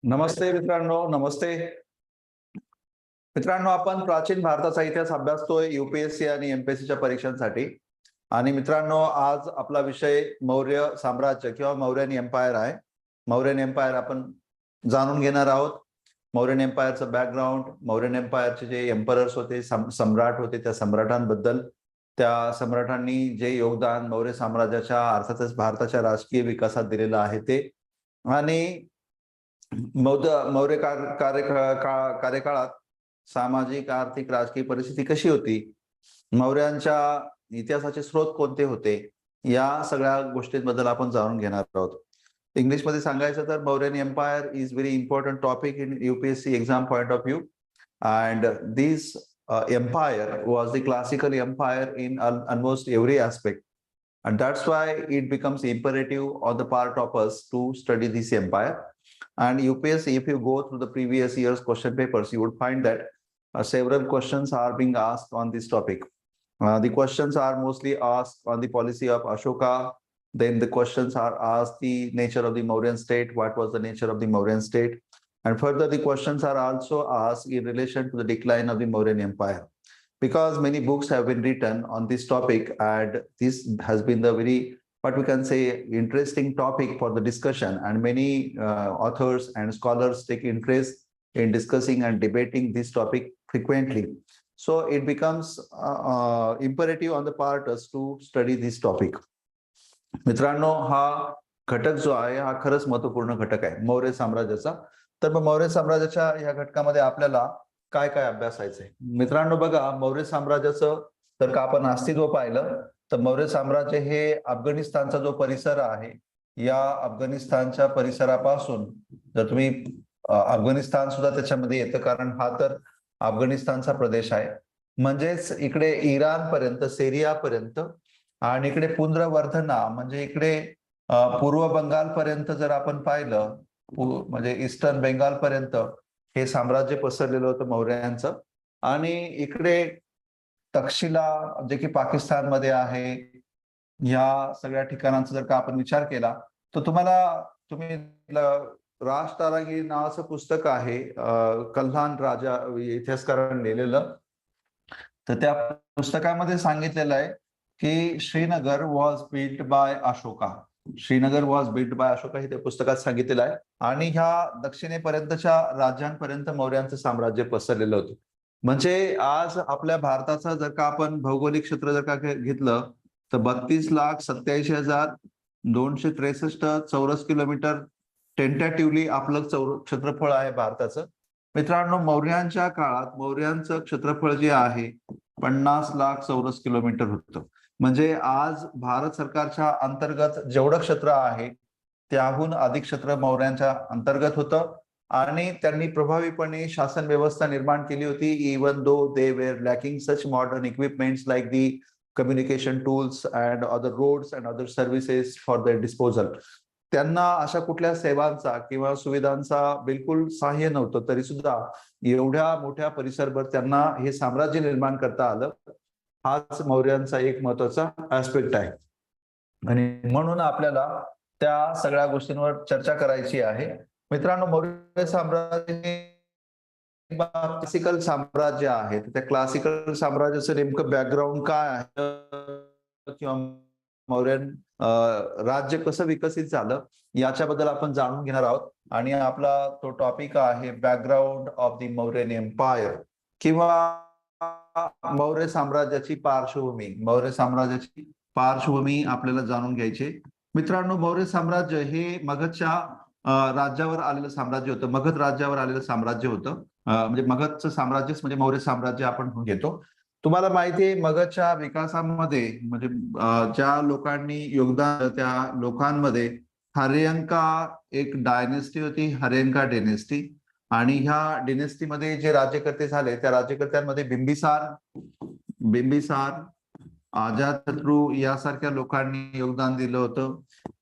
नमस्ते मित्रांनो, नमस्ते. मित्रांनो, आपण प्राचीन भारताचा इतिहास अभ्यासतोय UPSC आणि MPSCच्या परीक्षांसाठी. आणि मित्रांनो, आज आपला विषय मौर्य साम्राज्य किंवा मौर्यन एम्पायर आहे. मौर्यन एम्पायर आपण जाणून घेणार आहोत. मौर्यन एम्पायरचं बॅकग्राऊंड, मौर्यन एम्पायरचे जे एम्परर्स होते, सम्राट होते, त्या सम्राटांबद्दल, त्या सम्राटांनी जे योगदान मौर्य साम्राज्याच्या अर्थातच भारताच्या राजकीय विकासात दिलेलं आहे ते, आणि मौर्य कार्यकाळात सामाजिक, आर्थिक, राजकीय परिस्थिती कशी होती, मौर्यांच्या इतिहासाचे स्रोत कोणते होते, या सगळ्या गोष्टींबद्दल आपण जाणून घेणार आहोत. इंग्लिशमध्ये सांगायचं तर Mauryan empire is very important topic in UPSC exam point of view. And this empire was the classical empire in almost every aspect, and that's why it becomes imperative on the part of us to study this empire. And UPSC, if you go through the previous year's question papers, you would find that several questions are being asked on this topic. The questions are mostly asked on the policy of Ashoka. Then the questions are asked the nature of the Mauryan state, what was the nature of the Mauryan state. And further, the questions are also asked in relation to the decline of the Mauryan Empire, because many books have been written on this topic, and this has been the very, what we can say, interesting topic for the discussion, and many authors and scholars take interest in discussing and debating this topic frequently. So it becomes imperative on the part us to study this topic. मित्रांनो, हा घटक जो आहे हा खरंच महत्वपूर्ण घटक आहे मौर्य साम्राज्याचा. तर मग मौर्य साम्राज्याच्या या घटकामध्ये आपल्याला काय काय अभ्यासायचंय? मित्रांनो बघा, मौर्य साम्राज्याचं जर का आपण अस्तित्व पाहिलं तर मौर्य साम्राज्य हे अफगाणिस्तानचा जो परिसर आहे, या अफगाणिस्तानच्या परिसरापासून जर तुम्ही अफगाणिस्तान सुद्धा त्याच्यामध्ये येतं, कारण हा तर अफगाणिस्तानचा प्रदेश आहे, म्हणजेच इकडे इराण पर्यंत, सिरिया पर्यंत, आणि इकडे पुंड्रवर्धना म्हणजे इकडे पूर्व बंगाल पर्यंत जर आपण पाहिलं, म्हणजे ईस्टर्न बेंगाल पर्यंत हे साम्राज्य पसरलेलं होतं मौर्यांचं. आणि इकडे तक्षशिला जे की पाकिस्तानमध्ये आहे, या सगळ्या ठिकाणांचा जर का आपण विचार केला तर तुम्ही राज तारांगी नावाचं पुस्तक आहे, कल्हान राजा इतिहासकारांनी लिहिलेलं. तर त्या पुस्तकामध्ये सांगितलेलं आहे की Srinagar was built by Ashoka. Srinagar was built by Ashoka हे त्या पुस्तकात सांगितलेलं आहे. आणि ह्या दक्षिणेपर्यंतच्या राज्यांपर्यंत मौर्यांचं साम्राज्य पसरलेलं होतं. म्हणजे आज आपल्या भारताचं जर का आपण भौगोलिक क्षेत्र जर का घेतलं तर 32,87,263 चौरस किलोमीटर टेंटॅटिव्हली आपलं क्षेत्रफळ आहे भारताचं. मित्रांनो, मौर्यांच्या काळात मौर्यांचं क्षेत्रफळ जे आहे 50 लाख चौरस किलोमीटर होतं. म्हणजे आज भारत सरकारच्या अंतर्गत जेवढं क्षेत्र आहे त्याहून अधिक क्षेत्र मौर्यांच्या अंतर्गत होतं. आणि त्यांनी प्रभावीपणे शासन व्यवस्था निर्माण केली होती, even though they were lacking such modern equipments like the communication tools and other roads and other services for their disposal. त्यांना अशा कुठल्या सेवांचा किंवा सुविधांचा बिलकुल सहाय्य नव्हतं, तरी सुद्धा एवढ्या मोठ्या परिसरभर त्यांना हे साम्राज्य निर्माण करता आलं. हाच मौर्यांचा एक महत्वाचा ऍस्पेक्ट आहे. आणि म्हणून आपल्याला त्या सगळ्या गोष्टींवर चर्चा करायची आहे. मित्रांनो, मौर्य साम्राज्य हे क्लासिकल साम्राज्य आहे. त्या क्लासिकल साम्राज्याचं नेमकं बॅकग्राऊंड काय आहे किंवा मौर्यन राज्य कसं विकसित झालं याच्याबद्दल आपण जाणून घेणार आहोत. आणि आपला तो टॉपिक आहे background of the Mauryan empire किंवा मौर्य साम्राज्याची पार्श्वभूमी. मौर्य साम्राज्याची पार्श्वभूमी आपल्याला जाणून घ्यायची. मित्रांनो, मौर्य साम्राज्य हे मगधच्या राज्यावर आलेलं साम्राज्य होतं. मगध राज्यावर आलेलं साम्राज्य होतं. म्हणजे मगधचं साम्राज्यच म्हणजे मौर्य साम्राज्य आपण घेतो. तुम्हाला माहिती आहे, मगधच्या विकासामध्ये म्हणजे ज्या लोकांनी योगदान, त्या लोकांमध्ये हर्यंका एक डायनेस्टी होती, हर्यंका डायनेस्टी. आणि ह्या डिनेस्टीमध्ये जे राज्यकर्ते झाले त्या राज्यकर्त्यांमध्ये बिंबिसार, अजातशत्रू यासारख्या लोकांनी योगदान दिलं होतं.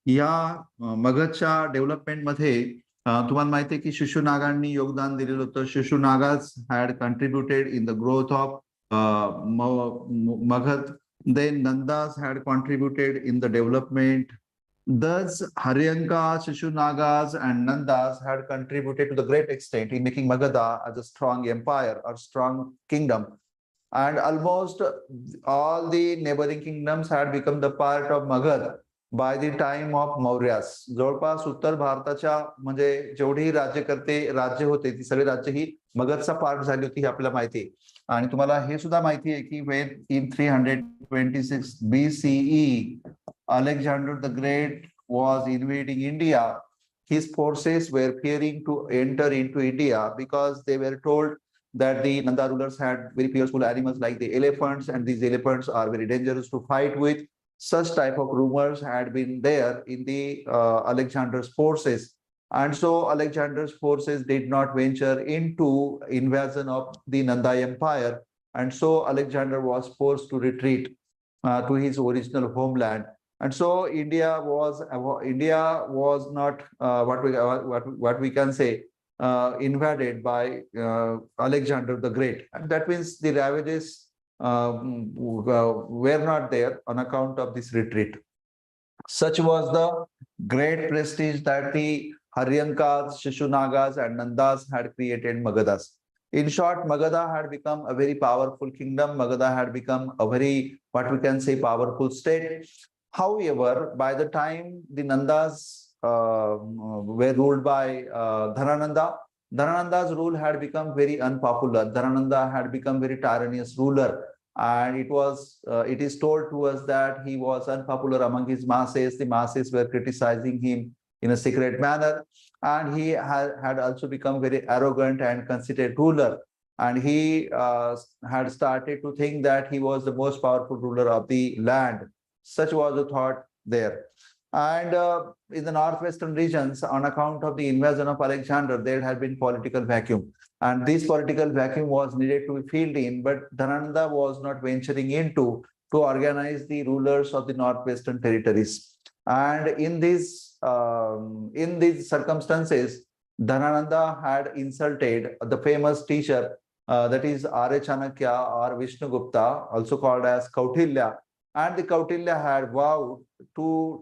या मगधच्या डेव्हलपमेंटमध्ये तुम्हाला माहिती आहे की शिशुनागांनी योगदान दिलेलं होतं. Shishunagas had contributed in the growth of Magadh. Then Nandas had contributed in the development. Thus, Haryanka, Shishunagas, and Nandas had contributed to the great extent in making Magadha as a strong empire or strong kingdom. And almost all the neighboring kingdoms had become the part of Magad by the time of Mauryas. जवळपास उत्तर भारताच्या म्हणजे जेवढी राज्य होते ती सगळी राज्य ही मगधचा पार्ट झाली होती हे आपल्याला माहिती आहे. आणि तुम्हाला हे सुद्धा माहिती आहे की when in 326 BCE Alexander the Great was invading India, his forces were fearing to enter into India because they were told that the Nanda rulers had very fearful animals like the elephants, and these elephants are very dangerous to fight with. Such type of rumors had been there in the Alexander's forces. And so Alexander's forces did not venture into invasion of the Nanda Empire. And so Alexander was forced to retreat to his original homeland. And so India was not what we can say invaded by Alexander the Great. And that means the ravages were not there on account of this retreat. Such was the great prestige that the Haryankas, Shishunagas, and Nandas had created Magadhas. In short, Magadha had become a very powerful kingdom. Magadha had become a very, what we can say, powerful state. However, by the time the Nandas were ruled by Dhanananda, Dhanananda's rule had become very unpopular. Dhanananda had become very tyrannous ruler, and it is told to us that he was unpopular among his masses. The masses were criticizing him in a secret manner, and he had also become very arrogant and conceited ruler. And he had started to think that he was the most powerful ruler of the land. Such was the thought there. And in the northwestern regions, on account of the invasion of Alexander, there had been political vacuum. And this political vacuum was needed to be filled in, but Dhanananda was not venturing into to organize the rulers of the northwestern territories. And in these circumstances, Dhanananda had insulted the famous teacher, that is Arya Chanakya or Vishnugupta, also called as Kautilya. And the Kautilya had vowed to,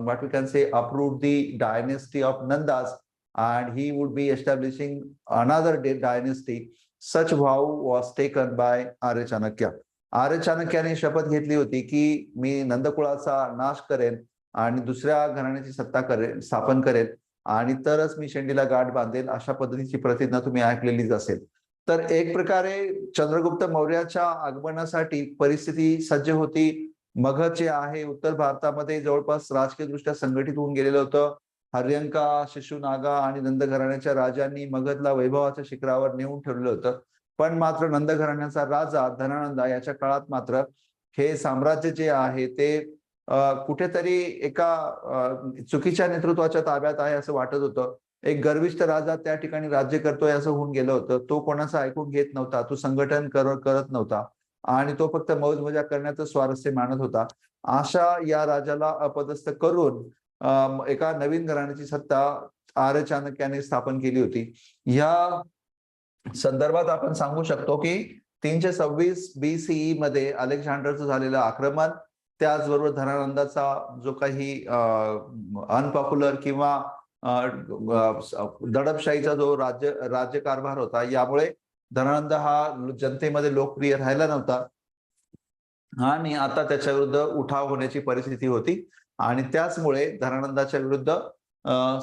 what we can say, uproot the dynasty of Nandas, and he would be establishing another dynasty. Such vow was taken by Arya Chanakya. आर्य चाणक्याने शपथ घेतली होती की मी नंदकुळाचा नाश करेन आणि दुसऱ्या घराण्याची सत्ता स्थापन करेल आणि तरच मी शेंडीला गाठ बांधेल, अशा पद्धतीची प्रतिज्ञा तुम्ही ऐकलेलीच असेल. तर एक प्रकारे चंद्रगुप्त मौर्याच्या आगमनासाठी परिस्थिती सज्ज होती. मगध जे आहे उत्तर भारतामध्ये जवळपास राजकीय दृष्ट्या संघटित होऊन गेलेलं होतं. हर्यंका, शिशुनागा आणि नंद घराण्याच्या राजांनी मगधला वैभवाच्या शिखरावर नेऊन ठेवलेलं होतं. पण मात्र नंद घराण्याचा राजा धनानंद याच्या काळात मात्र हे साम्राज्य जे आहे ते कुठेतरी एका चुकीच्या नेतृत्वाच्या ताब्यात आहे असं वाटत होतं. एक गर्विष्ठ राजा त्या ठिकाणी राज्य करतोय असं होऊन गेलं होतं. तो कोणाचं ऐकून घेत नव्हता, तो संघटन करत नव्हता आणि तो फक्त मौज मजा करण्याचं स्वारस्य मानत होता. अशा या राजाला अपदस्थ करून एका नवीन घराण्याची सत्ता आर्य चाणक्याने स्थापन केली होती. या संदर्भात आपण सांगू शकतो की 326 BCE मध्ये अलेक्झांडरचं झालेलं आक्रमण, त्याचबरोबर धनानंदाचा जो काही अनपॉप्युलर किंवा दडपशाहीचा जो राज्यकारभार होता, यामुळे धनानंद हा जनतेमध्ये लोकप्रिय राहिला नव्हता आणि आता त्याच्या विरुद्ध उठाव होण्याची परिस्थिती होती आणि त्याचमुळे धनानंदाच्या विरुद्ध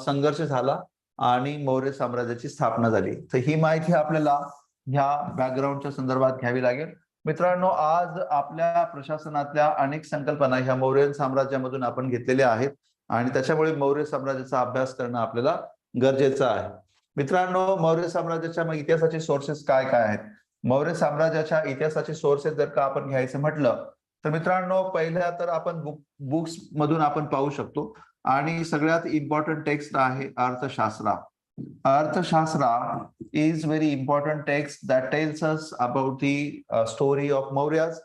संघर्ष झाला आणि मौर्य साम्राज्याची स्थापना झाली. तर ही माहिती आपल्याला ह्या बॅकग्राऊंडच्या संदर्भात घ्यावी लागेल. मित्रांनो, आज आपल्या प्रशासनातल्या अनेक संकल्पना ह्या मौर्य साम्राज्यामधून आपण घेतलेल्या आहेत आणि त्याच्यामुळे मौर्य साम्राज्याचा अभ्यास करणं आपल्याला गरजेचं आहे. मित्रांनो, मौर्य साम्राज्याच्या मग इतिहासाचे सोर्सेस काय काय आहेत? मौर्य साम्राज्याच्या इतिहासाचे सोर्सेस जर का आपण घ्यायचं म्हटलं तर मित्रांनो, पहिल्या तर आपण बुक्स मधून आपण पाहू शकतो आणि सगळ्यात इम्पॉर्टंट टेक्स्ट आहे अर्थशास्त्र. अर्थशास्त्र is very important text that tells us about the story of Mauryas.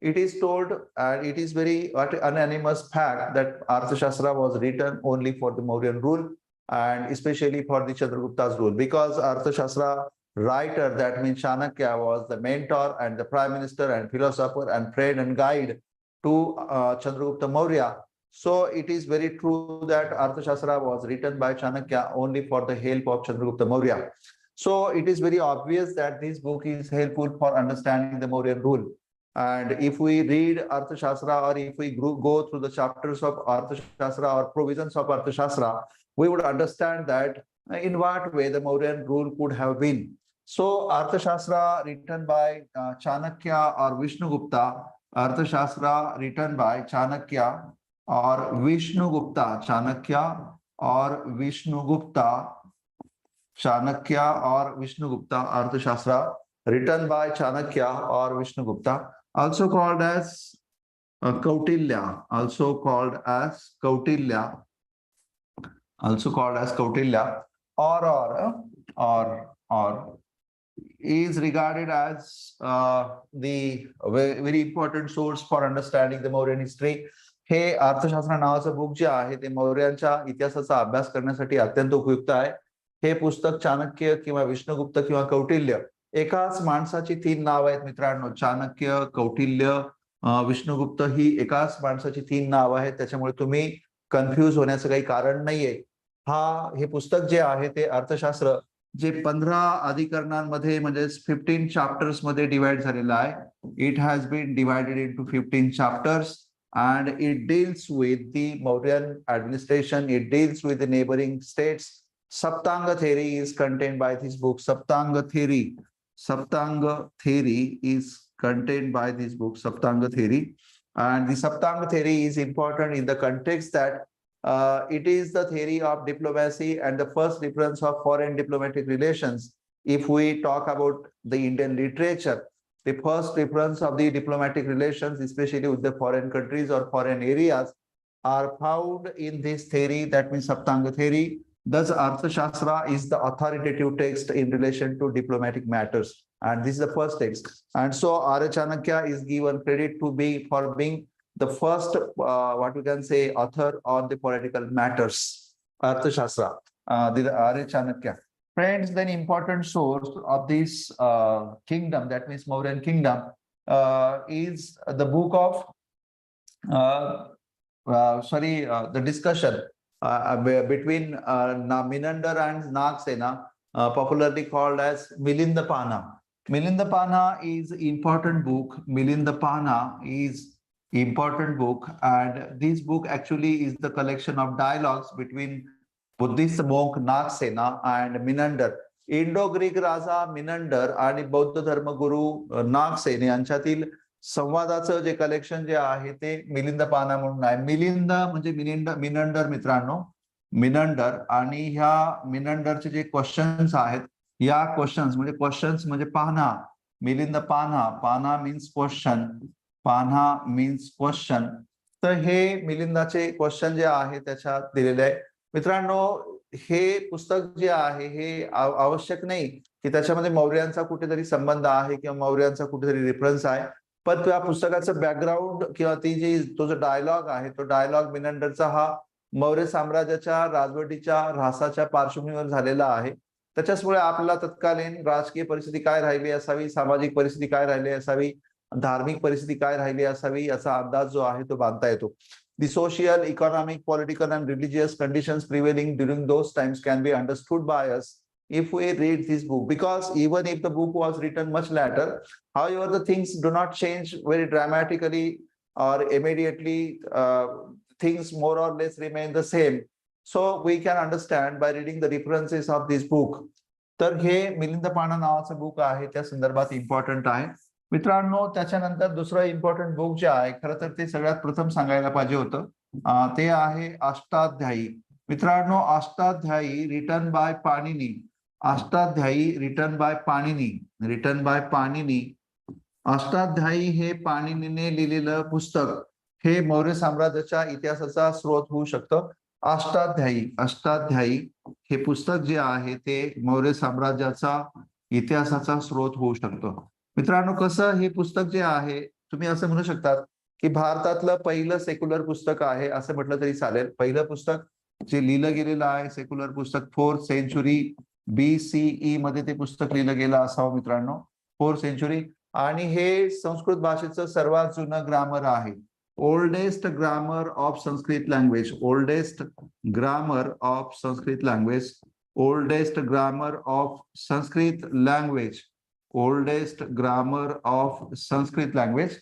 It is told and it is very unanimous fact that Arthashastra was written only for the Mauryan rule and especially for the Chandragupta's rule, because Arthashastra writer, that means Chanakya, was the mentor and the prime minister and philosopher and friend and guide to Chandragupta Maurya. So it is very true that Arthashastra was written by Chanakya only for the help of Chandragupta Maurya. So it is very obvious that this book is helpful for understanding the Mauryan rule. And if we read Arthashastra, or if we go through the chapters of Arthashastra or provisions of Arthashastra, we would understand that in what way the Mauryan rule could have been. So Arthashastra written by Chanakya or Vishnugupta, Arthashastra written by Chanakya or Vishnugupta, Chanakya or Vishnugupta, Chanakya or Vishnugupta, Arthashastra written by Chanakya or Vishnugupta, also called as Kautilya, also called as Kautilya, or is regarded as the very important source for understanding the Mauryan history. हे अर्थशास्त्र नावाचं book जे आहे ते मौर्यांच्या इतिहासाचा अभ्यास करण्यासाठी अत्यंत उपयुक्त आहे. हे पुस्तक चाणक्य किंवा विष्णुगुप्त किंवा कौटिल्य एकाच माणसाची 3 नाव आहेत मित्रांनो. चाणक्य, कौटिल्य, विष्णुगुप्त ही एकाच माणसाची 3 नाव आहेत. त्याच्यामुळे तुम्ही कन्फ्यूज होण्याचं काही कारण नाहीये. हे पुस्तक जे आहे ते अर्थशास्त्र जे 15 अधिकरणांमध्ये म्हणजे 15 चॅप्टर्स मध्ये डिवाइड झालेलं आहे. It has been divided into 15 chapters and it deals with the Mauryan administration. It deals with the neighboring states. Saptanga theory is contained by this book. Saptanga theory is contained by this book, Saptanga theory. And the Saptanga theory is important in the context that it is the theory of diplomacy and the first reference of foreign diplomatic relations. If we talk about the Indian literature, the first reference of the diplomatic relations, especially with the foreign countries or foreign areas, are found in this theory. That means Saptanga theory. Thus, Arthashastra is the authoritative text in relation to diplomatic matters, and this is the first text. And so, Arya Chanakya is given credit for being the first, what we can say, author on the political matters. Arthashastra, the Arya Chanakya. Friends, then important source of this kingdom, that means Mauryan kingdom, is the book of, the discussion between Menander and Nagsena, popularly called as Milindapana. Milindapana is important book. Milindapana is important book, and this book actually is the collection of dialogues between Buddhist monk Nagasena and Menander. Indo-Greek राजा Menander आणि बौद्ध धर्मगुरू नागसेन यांच्यातील संवादाचं जे collection जे आहे ते मिलिंदपाना म्हणून आहे. मिलिंद म्हणजे मिनंडर मित्रांनो, मिनंडर. आणि ह्या मिनंडरचे जे क्वेश्चन्स आहेत, या क्वेश्चन्स म्हणजे पाहना. मिलिंद पाना, पाना मीन्स क्वेश्चन, पाना मीन्स क्वेश्चन. तर हे मिलिंदाचे क्वेश्चन जे आहे त्याच्यात दिलेले आहे. मित्रांनो, हे पुस्तक जे आहे हे आवश्यक नाही की त्याच्यामध्ये मौर्यांचा कुठेतरी संबंध आहे किंवा मौर्यांचा कुठेतरी रेफरन्स आहे, पण त्या पुस्तकाचं बॅकग्राऊंड किंवा तो जो डायलॉग आहे, तो डायलॉग मिनंडरचा हा मौर्य साम्राज्याच्या राजवटीच्या ऱ्हासाच्या पार्श्वभूमीवर झालेला आहे. त्याच्यामुळे आपल्याला तत्कालीन राजकीय परिस्थिती काय राहिली असावी, सामाजिक परिस्थिती काय राहिली असावी, धार्मिक परिस्थिती काय राहिली असावी याचा अंदाज जो आहे तो बांधता येतो. The social, economic, political, and religious conditions prevailing during those times can be understood by us if we read this book. Because even if the book was written much later, however, the things do not change very dramatically or immediately. Things more or less remain the same. So we can understand by reading the references of this book. तर हे मिलिंदपाना नावाचं book आहे, त्या संदर्भात important आहे. मित्रांनो, त्याच्यानंतर दुसरं इम्पॉर्टंट बुक जे आहे, खरं तर ते सगळ्यात प्रथम सांगायला पाहिजे होतं, ते आहे अष्टाध्यायी. मित्रांनो, Ashtadhyayi written by Panini. Ashtadhyayi written by Panini. Ashtadhyayi हे पाणिनीने लिहिलेलं पुस्तक हे मौर्य साम्राज्याच्या इतिहासाचा स्रोत होऊ शकतं. अष्टाध्यायी हे पुस्तक जे आहे ते मौर्य साम्राज्याचा इतिहासाचा स्रोत होऊ शकतं. मित्रांनो, कसं हे पुस्तक जे आहे, तुम्ही असं म्हणू शकतात की भारतातलं पहिलं सेक्युलर पुस्तक आहे असं म्हटलं तरी चालेल. पहिलं पुस्तक जे लिहिलं गेलेलं आहे, सेक्युलर पुस्तक, 4th सेंचुरी BCE मध्ये ते पुस्तक लिहिलं गेलं असावं मित्रांनो, 4th सेंचुरी. आणि हे संस्कृत भाषेचं सर्वात जुनं ग्रामर आहे. oldest grammar of Sanskrit language, oldest grammar of Sanskrit language, oldest grammar of Sanskrit language, oldest grammar of Sanskrit language.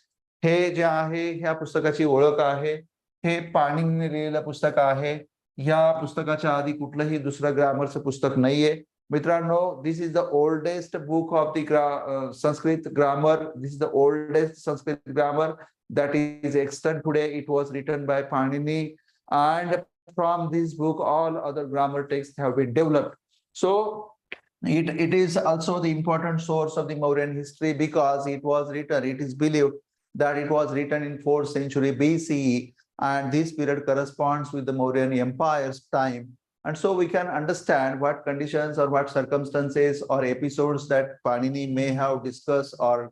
हे जे आहे ह्या पुस्तकाची ओळख आहे. हे पाणिनीने लिहिलेलं पुस्तक आहे. या पुस्तकाच्या आधी कुठलंही दुसरं ग्रामरचं पुस्तक नाहीये मित्रांनो. This is the oldest book of the Sanskrit grammar. This is the oldest Sanskrit grammar that is extant today. It was written by Panini, and from this book all other grammar texts have been developed. So it is also the important source of the Mauryan history, because it is believed that it was written in 4th century BCE, and this period corresponds with the Mauryan Empire's time. And so we can understand what conditions or what circumstances or episodes that Panini may have discussed or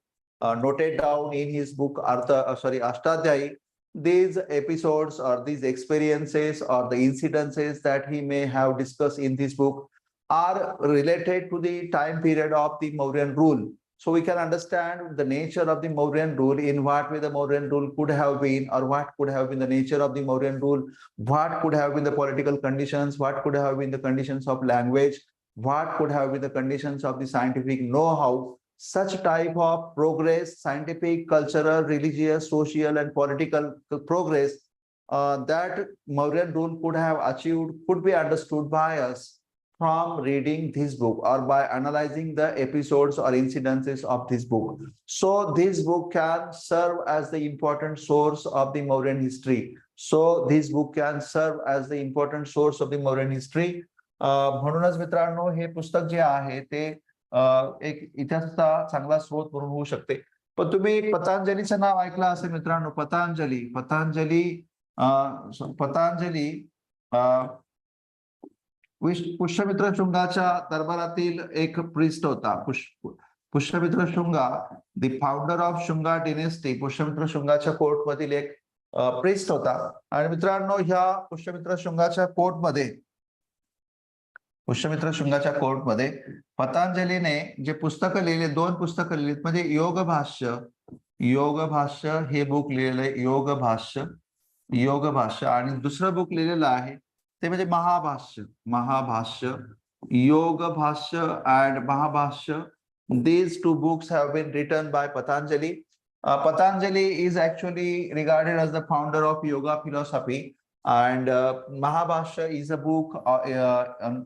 noted down in his book Ashtadhyayi. These episodes or these experiences or the incidences that he may have discussed in this book are related to the time period of the Mauryan rule. So we can understand the nature of the Mauryan rule, in what way the Mauryan rule could have been, or what could have been the nature of the Mauryan rule, what could have been the political conditions, what could have been the conditions of language, what could have been the conditions of the scientific know-how. Such type of progress, scientific, cultural, religious, social, and political progress that Mauryan rule could have achieved could be understood by us from reading this book or by analyzing the episodes or incidences of this book. So this book can serve as the important source of the Mauryan history. So this book can serve as the important source of the Mauryan history. म्हणूनच मित्रांनो हे पुस्तक जे आहे ते एक इतिहासाचा चांगला स्रोत म्हणून होऊ शकते. पण तुम्ही पतंजलीचं नाव ऐकलं असेल मित्रांनो. पतंजली पुष्यमित्र शुंगाच्या दरबारातील एक प्रिस्ट होता. Pushyamitra Shunga, the founder of Shunga dynasty, Pushyamitra शुंगाच्या कोर्ट मधील एक प्रिस्ट होता. आणि मित्रांनो ह्या पुष्यमित्र शुंगाच्या कोर्टमध्ये पतंजलीने जे पुस्तकं लिहिले, 2 पुस्तकं लिहिलीत, म्हणजे योगभाष्य हे बुक लिहिलेलं आहे, योगभाष्य, आणि दुसरं बुक लिहिलेलं आहे ते म्हणजे Mahabhashya, योगभाष्य and Mahabhashya. These 2 books have been written by Patanjali. Patanjali is actually regarded as the founder of yoga philosophy. And Mahabhashya is a book,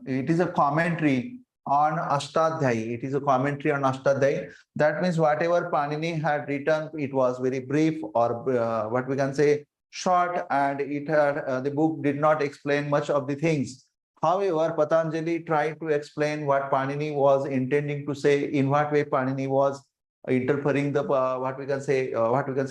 it is a commentary on Ashtadhyayi. It is a commentary on Ashtadhyayi. That means whatever Panini had written, it was very brief, or what we can say short, and it had the book did not explain much of the things. However, Patanjali tried to explain what Panini was intending to say, in what way Panini was interpreting the what we can say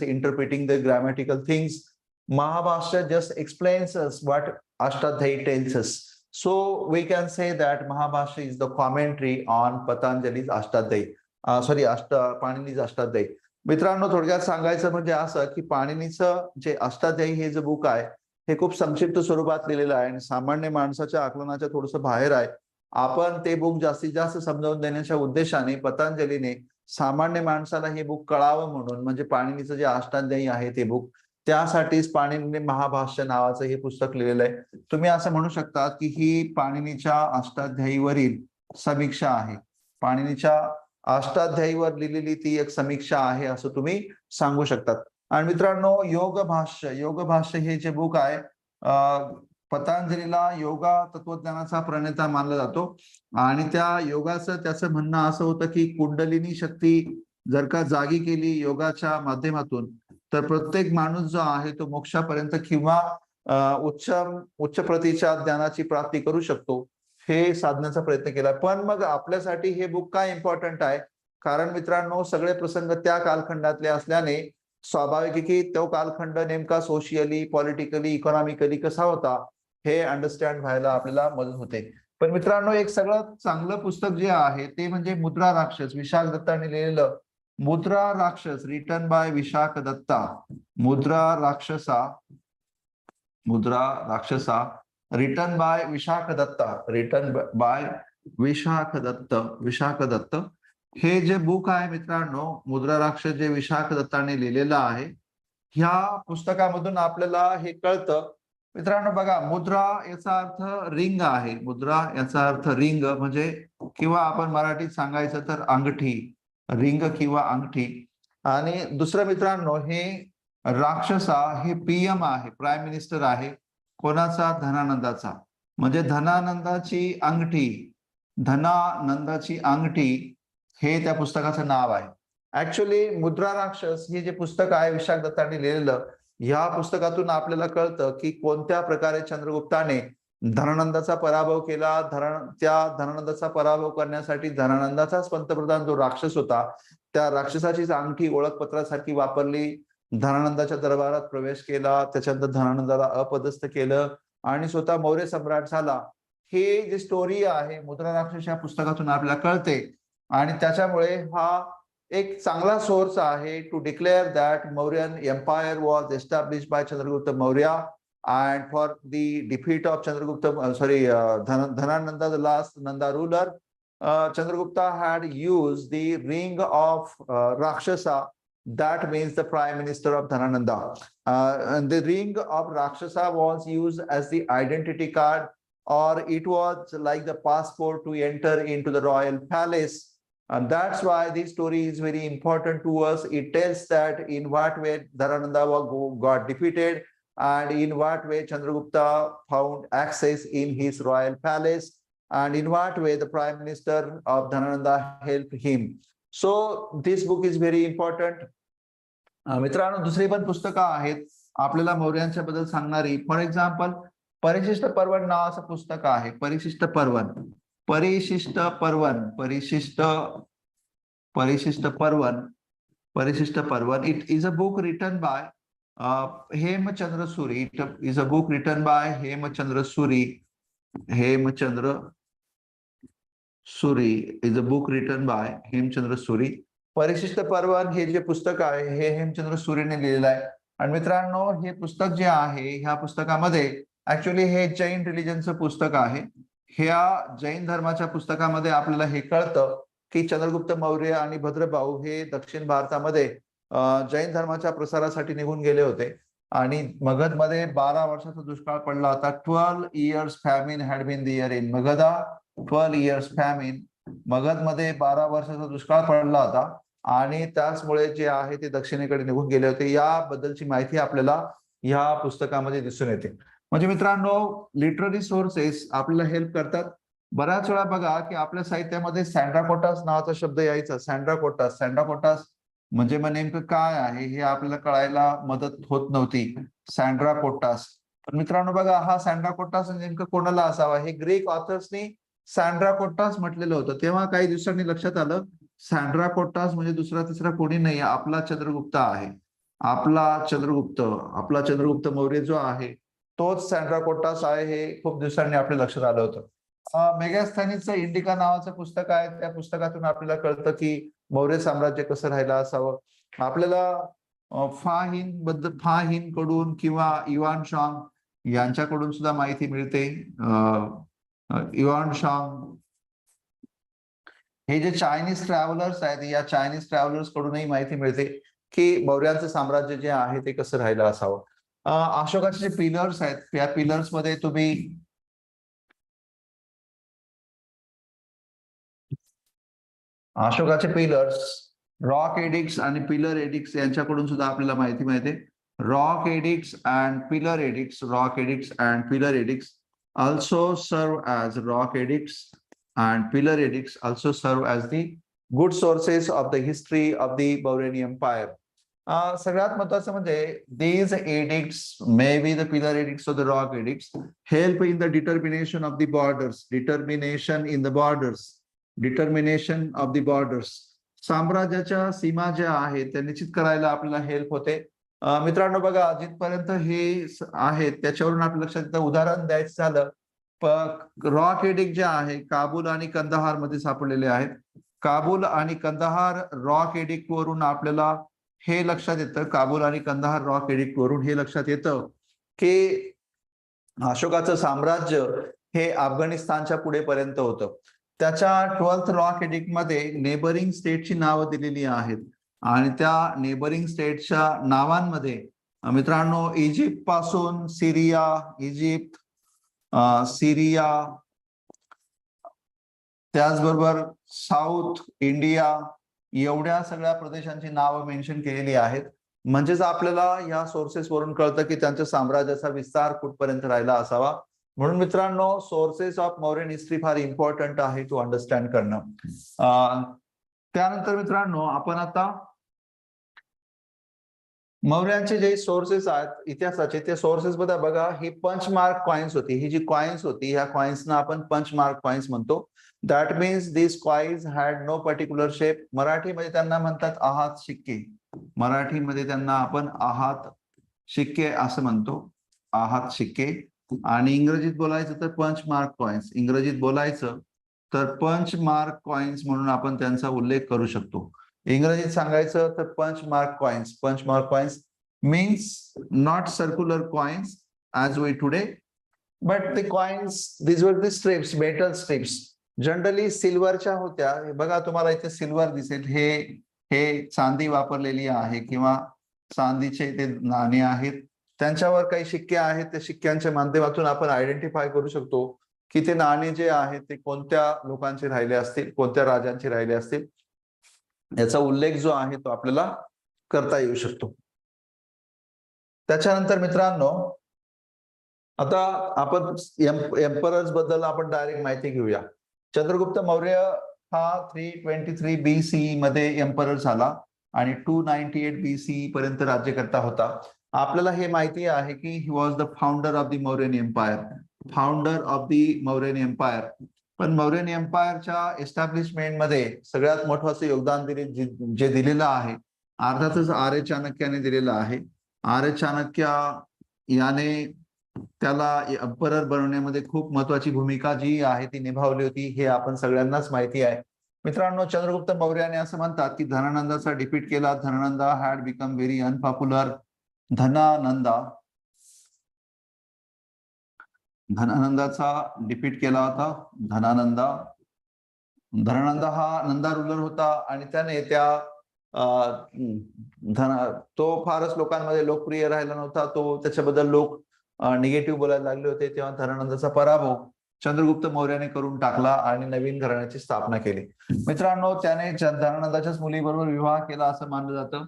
interpreting the grammatical things. Mahabhashya just explains us what Ashtadhyayi tells us. So we can say that Mahabhashya is the commentary on Patanjali's Ashtadhyayi. Panini's Ashtadhyayi. मित्रांनो थोडक्यात सांगायचं म्हणजे असं की पाणिनीचं जे अष्टाध्यायी हे जे book आहे हे खूप संक्षिप्त स्वरूपात लिहिलेलं आहे आणि सामान्य माणसाच्या आकलनाच्या थोडंसं बाहेर आहे. आपण ते बुक जास्तीत जास्त समजावून देण्याच्या उद्देशाने पतंजलीने सामान्य माणसाला हे बुक कळावं म्हणून, म्हणजे पाणिनीचं जे अष्टाध्यायी आहे ते बुक, त्यासाठीच पाणिनीने महाभाष्य नावाचं हे पुस्तक लिहिलेलं आहे. तुम्ही असं म्हणू शकता की ही पाणिनीच्या अष्टाध्यायीवरील समीक्षा आहे. पाणिनीच्या अष्टाध्यायीवर लिहिलेली ती एक समीक्षा आहे असं तुम्ही सांगू शकतात. आणि मित्रांनो योगभाष्य हे जे बुक आहे, पतंजलीला योगा तत्वज्ञानाचा प्रणेता मानला जातो. आणि त्या योगाचं त्याचं म्हणणं असं होतं की कुंडलिनी शक्ती जर का जागी केली योगाच्या माध्यमातून, तर प्रत्येक माणूस जो आहे तो मोक्षापर्यंत किंवा उच्च प्रतीच्या ज्ञानाची प्राप्ती करू शकतो, हे साधण्याचा प्रयत्न केला. पण मग आपल्यासाठी हे बुक काय इम्पॉर्टंट आहे? कारण मित्रांनो सगळे प्रसंग त्या कालखंडातले असल्याने स्वाभाविक की तो कालखंड नेमका सोशियली, पॉलिटिकली, इकॉनॉमिकली कसा होता हे अंडरस्टँड व्हायला आपल्याला मदत होते. पण मित्रांनो एक सगळं चांगलं पुस्तक जे आहे ते म्हणजे मुद्रा राक्षस, विशाख दत्ताने लिहिलेलं मुद्रा राक्षस, रिटन बाय विशाख दत्ता. मुद्रा राक्षसा रिटन बाय विशाख दत्त. हे जे बुक आहे मित्रांनो, मुद्रा राक्षस जे विशाख दत्ताने लिहिलेलं आहे, ह्या पुस्तकामधून आपल्याला हे कळतं. मित्रांनो बघा, मुद्रा याचा अर्थ रिंग आहे. मुद्रा याचा अर्थ रिंग म्हणजे, किंवा आपण मराठीत सांगायचं तर अंगठी, रिंग किंवा अंगठी. आणि दुसरं मित्रांनो, हे राक्षसा हे पीएम आहे, प्राईम मिनिस्टर आहे. कोणाचा? धनानंदाचा. म्हणजे धनानंदाची अंगठी, धनानंदाची अंगठी हे त्या पुस्तकाचं नाव आहे. ऍक्च्युली मुद्रा राक्षस हे जे पुस्तक आहे विशाख दत्तांनी लिहिलेलं, या पुस्तकातून आपल्याला कळतं की कोणत्या प्रकारे चंद्रगुप्ताने धनानंदाचा पराभव केला. त्या धनानंदाचा पराभव करण्यासाठी धनानंदाचाच पंतप्रधान जो राक्षस होता, त्या राक्षसाचीच अंगठी ओळखपत्रासारखी वापरली. धनानंदाच्या दरबारात प्रवेश केला, त्याच्यानंतर धनानंदाला अपदस्थ केलं आणि स्वतः मौर्य सम्राट झाला. हे जे स्टोरी आहे मुद्रा राक्षस या पुस्तकातून आपल्याला कळते. आणि त्याच्यामुळे हा एक चांगला सोर्स आहे to declare that Mauryan empire was established by Chandragupta Maurya and for the defeat of Chandragupta, Dhanananda, the last Nanda ruler, Chandragupta had used the ring of Rakshasa. That means the prime minister of Dhanananda. And the ring of Rakshasa was used as the identity card, or it was like the passport to enter into the royal palace. And that's why this story is very important to us. It tells that in what way Dhanananda got defeated, and in what way Chandragupta found access in his royal palace, and in what way the prime minister of Dhanananda helped him. So this book is very important. मित्रांनो, दुसरी पण पुस्तकं आहेत आपल्याला मौर्यांच्या बद्दल सांगणारी. For example, परिशिष्ट पर्वन नावाचं पुस्तक आहे. परिशिष्ट पर्वन, परिशिष्ट पर्वन, परिशिष्ट परिशिष्ट पर्वन, परिशिष्ट Parvan. It is a book written by Hemchandra Suri. It is a book written by Hemchandra Suri. Hemchandra Suri is a book written by Hemchandra Suri. परिशिष्ट पर्वन हे जे पुस्तक आहे हे हेमचंद्र सुरीने लिहिलेलं आहे. आणि मित्रांनो, हे पुस्तक जे आहे ह्या पुस्तकामध्ये ऍक्च्युली हे जैन रिलिजनचं पुस्तक आहे. ह्या जैन धर्माच्या पुस्तकामध्ये आपल्याला हे कळतं की चंद्रगुप्त मौर्य आणि भद्रभाऊ हे दक्षिण भारतामध्ये जैन धर्माच्या प्रसारासाठी निघून गेले होते. आणि मगधमध्ये 12 वर्षाचा दुष्काळ पडला होता. 12 years famine had been there in Magadha. 12 years famine. मगधमध्ये 12 वर्षाचा दुष्काळ पडला होता आणि त्याचमुळे जे आहे ते दक्षिणेकडे निघून गेले होते. याबद्दलची माहिती आपल्याला या पुस्तकामध्ये दिसून येते. म्हणजे मित्रांनो, लिटररी सोर्सेस आपल्याला हेल्प करतात. बऱ्याच वेळा बघा की आपल्या साहित्यामध्ये सँड्राकोटास नावाचा शब्द यायचा. सँड्राकोटास, सँड्राकोटास म्हणजे मग नेमकं काय आहे हे आपल्याला कळायला मदत होत नव्हती. सँड्राकोटास. पण मित्रांनो बघा, हा सँड्राकोटास नेमकं कोणाला असावा हे ग्रीक ऑथर्सनी सँड्राकोटास म्हटलेलं होतं. तेव्हा काही दिवसांनी लक्षात आलं सँड्राकोटास म्हणजे दुसरा तिसरा कोणी नाही, आपला चंद्रगुप्त आहे. आपला चंद्रगुप्त मौर्य जो आहे तोच सँड्राकोटास आहे, हे खूप दिवसांनी आपल्या लक्षात आलं होतं. मेगास्थनीचं इंडिका नावाचं पुस्तक आहे. त्या पुस्तकातून आपल्याला कळतं की मौर्य साम्राज्य कसं राहिलं असावं. आपल्याला फाहिन कडून किंवा युआन शांग यांच्याकडून सुद्धा माहिती मिळते. युआन शांग हे जे चायनीज ट्रॅव्हलर्स आहेत, या चायनीज ट्रॅव्हलर्स कडूनही माहिती मिळते की मौर्यांचं साम्राज्य जे आहे ते कसं राहिलं असावं. अशोकाचे जे पिलर्स आहेत, त्या पिलर्स मध्ये तुम्ही अशोकाचे पिलर्स, रॉक एडिक्स आणि पिलर एडिक्स यांच्याकडून सुद्धा आपल्याला माहिती मिळते. Rock addicts and pillar addicts, rock addicts and pillar addicts also serve as rock edicts, and pillar edicts also serve as the good sources of the history of the Mauryan Empire. सगळ्यात महत्त्वाचं म्हणजे these edicts, maybe the pillar edicts or the rock edicts, help in the determination of the borders, determination in the borders, determination of the borders. साम्राज्याच्या सीमा ज्या आहेत त्या निश्चित करायला आपल्याला हेल्प होते. मित्रांनो बघा, जिथपर्यंत हे आहेत त्याच्यावरून आपल्या लक्षात येतं. उदाहरण द्यायचं झालं, रॉक एडिक्ट जे आहे काबूल आणि कंदाहार मध्ये सापडलेले आहेत. काबूल आणि कंदाहार रॉक एडिक्ट वरून आपल्याला हे लक्षात येतं, काबूल आणि कंदाहार रॉक एडिक्ट वरून हे लक्षात येतं की अशोकाचं साम्राज्य हे अफगाणिस्तानच्या पुढे पर्यंत होतं. त्याच्या 12th रॉक एडिक्ट मध्ये नेबरिंग स्टेटची नावं दिलेली आहेत आणि त्या नेबरिंग स्टेटच्या नावांमध्ये मित्रांनो, इजिप्त पासून सिरिया, इजिप्त, सिरिया, त्याचबरोबर साऊथ इंडिया, एवढ्या सगळ्या प्रदेशांची नावं मेन्शन केलेली आहेत. म्हणजेच आपल्याला या सोर्सेस वरून कळतं की त्यांच्या साम्राज्याचा विस्तार कुठपर्यंत राहिला असावा. म्हणून मित्रांनो, सोर्सेस ऑफ मौर्यन हिस्ट्री फार इम्पॉर्टंट आहे टू अंडरस्टँड करणं. त्यानंतर मित्रांनो, आपण आता मौर्यांचे जे सोर्सेस आहेत इतिहासाचे, ते सोर्सेस बघा, ही पंचमार्क कॉइन्स होती. ही जी कॉइन्स होती, ह्या कॉइन्सना आपण पंचमार्क कॉइन्स म्हणतो. That means this coins had no particular shape. मराठीमध्ये त्यांना म्हणतात आहात शिक्के. मराठीमध्ये त्यांना आपण आहात शिक्के असं म्हणतो, आहात शिक्के. आणि इंग्रजीत बोलायचं तर पंचमार्क कॉइन्स. इंग्रजीत बोलायचं तर पंचमार्क कॉइन्स म्हणून आपण त्यांचा उल्लेख करू शकतो. इंग्रजीत सांगायचं तर punch mark coins. Punch mark coins means not circular coins as we today, but the coins, these were the strips, metal strips. Generally सिल्वरच्या होत्या. बघा, तुम्हाला इथे सिल्वर दिसेल. हे चांदी वापरलेली आहे किंवा चांदीचे ते नाणे आहेत. त्यांच्यावर काही शिक्के आहेत. त्या शिक्क्यांच्या माध्यमातून आपण आयडेंटिफाय करू शकतो की ते नाणे जे आहेत ते कोणत्या लोकांचे राहिले असतील, कोणत्या राजांचे राहिले असतील. याचा उल्लेख जो आहे तो आपल्याला करता येऊ शकतो. त्याच्यानंतर मित्रांनो, आता आपण एम्परर्स बद्दल आपण डायरेक्ट माहिती घेऊया. चंद्रगुप्त मौर्य हा 323 BCE मध्ये एम्परर झाला आणि 298 BCE पर्यंत राज्यकर्ता होता. आपल्याला हे माहिती आहे की he was the founder of the Mauryan empire. Founder of the Mauryan empire. पण मौर्यन एम्पायरच्या एस्टॅब्लिशमेंट मध्ये सगळ्यात महत्वाचं योगदान जे दिलेलं आहे, अर्थातच आर्य चाणक्याने दिलेलं आहे. आर्य चाणक्य याने त्याला एम्परर बनवण्यामध्ये खूप महत्वाची भूमिका जी आहे ती निभावली होती. हे आपण सगळ्यांनाच माहिती आहे. मित्रांनो, चंद्रगुप्त मौर्याने असं म्हणतात की धनानंदाचा डिफीट केला. Dhanananda had become very unpopular. धनानंदाचा डिफीट केला होता. धनानंदा हा नंदा रुलर होता आणि त्याने तो फारच लोकांमध्ये लोकप्रिय राहिला नव्हता. त्याच्याबद्दल लोक निगेटिव्ह बोलायला लागले होते. तेव्हा धनानंदाचा पराभव चंद्रगुप्त मौर्याने करून टाकला आणि नवीन घराण्याची स्थापना केली. मित्रांनो, त्याने धनानंदाच्याच मुलीबरोबर विवाह केला असं मानलं जातं.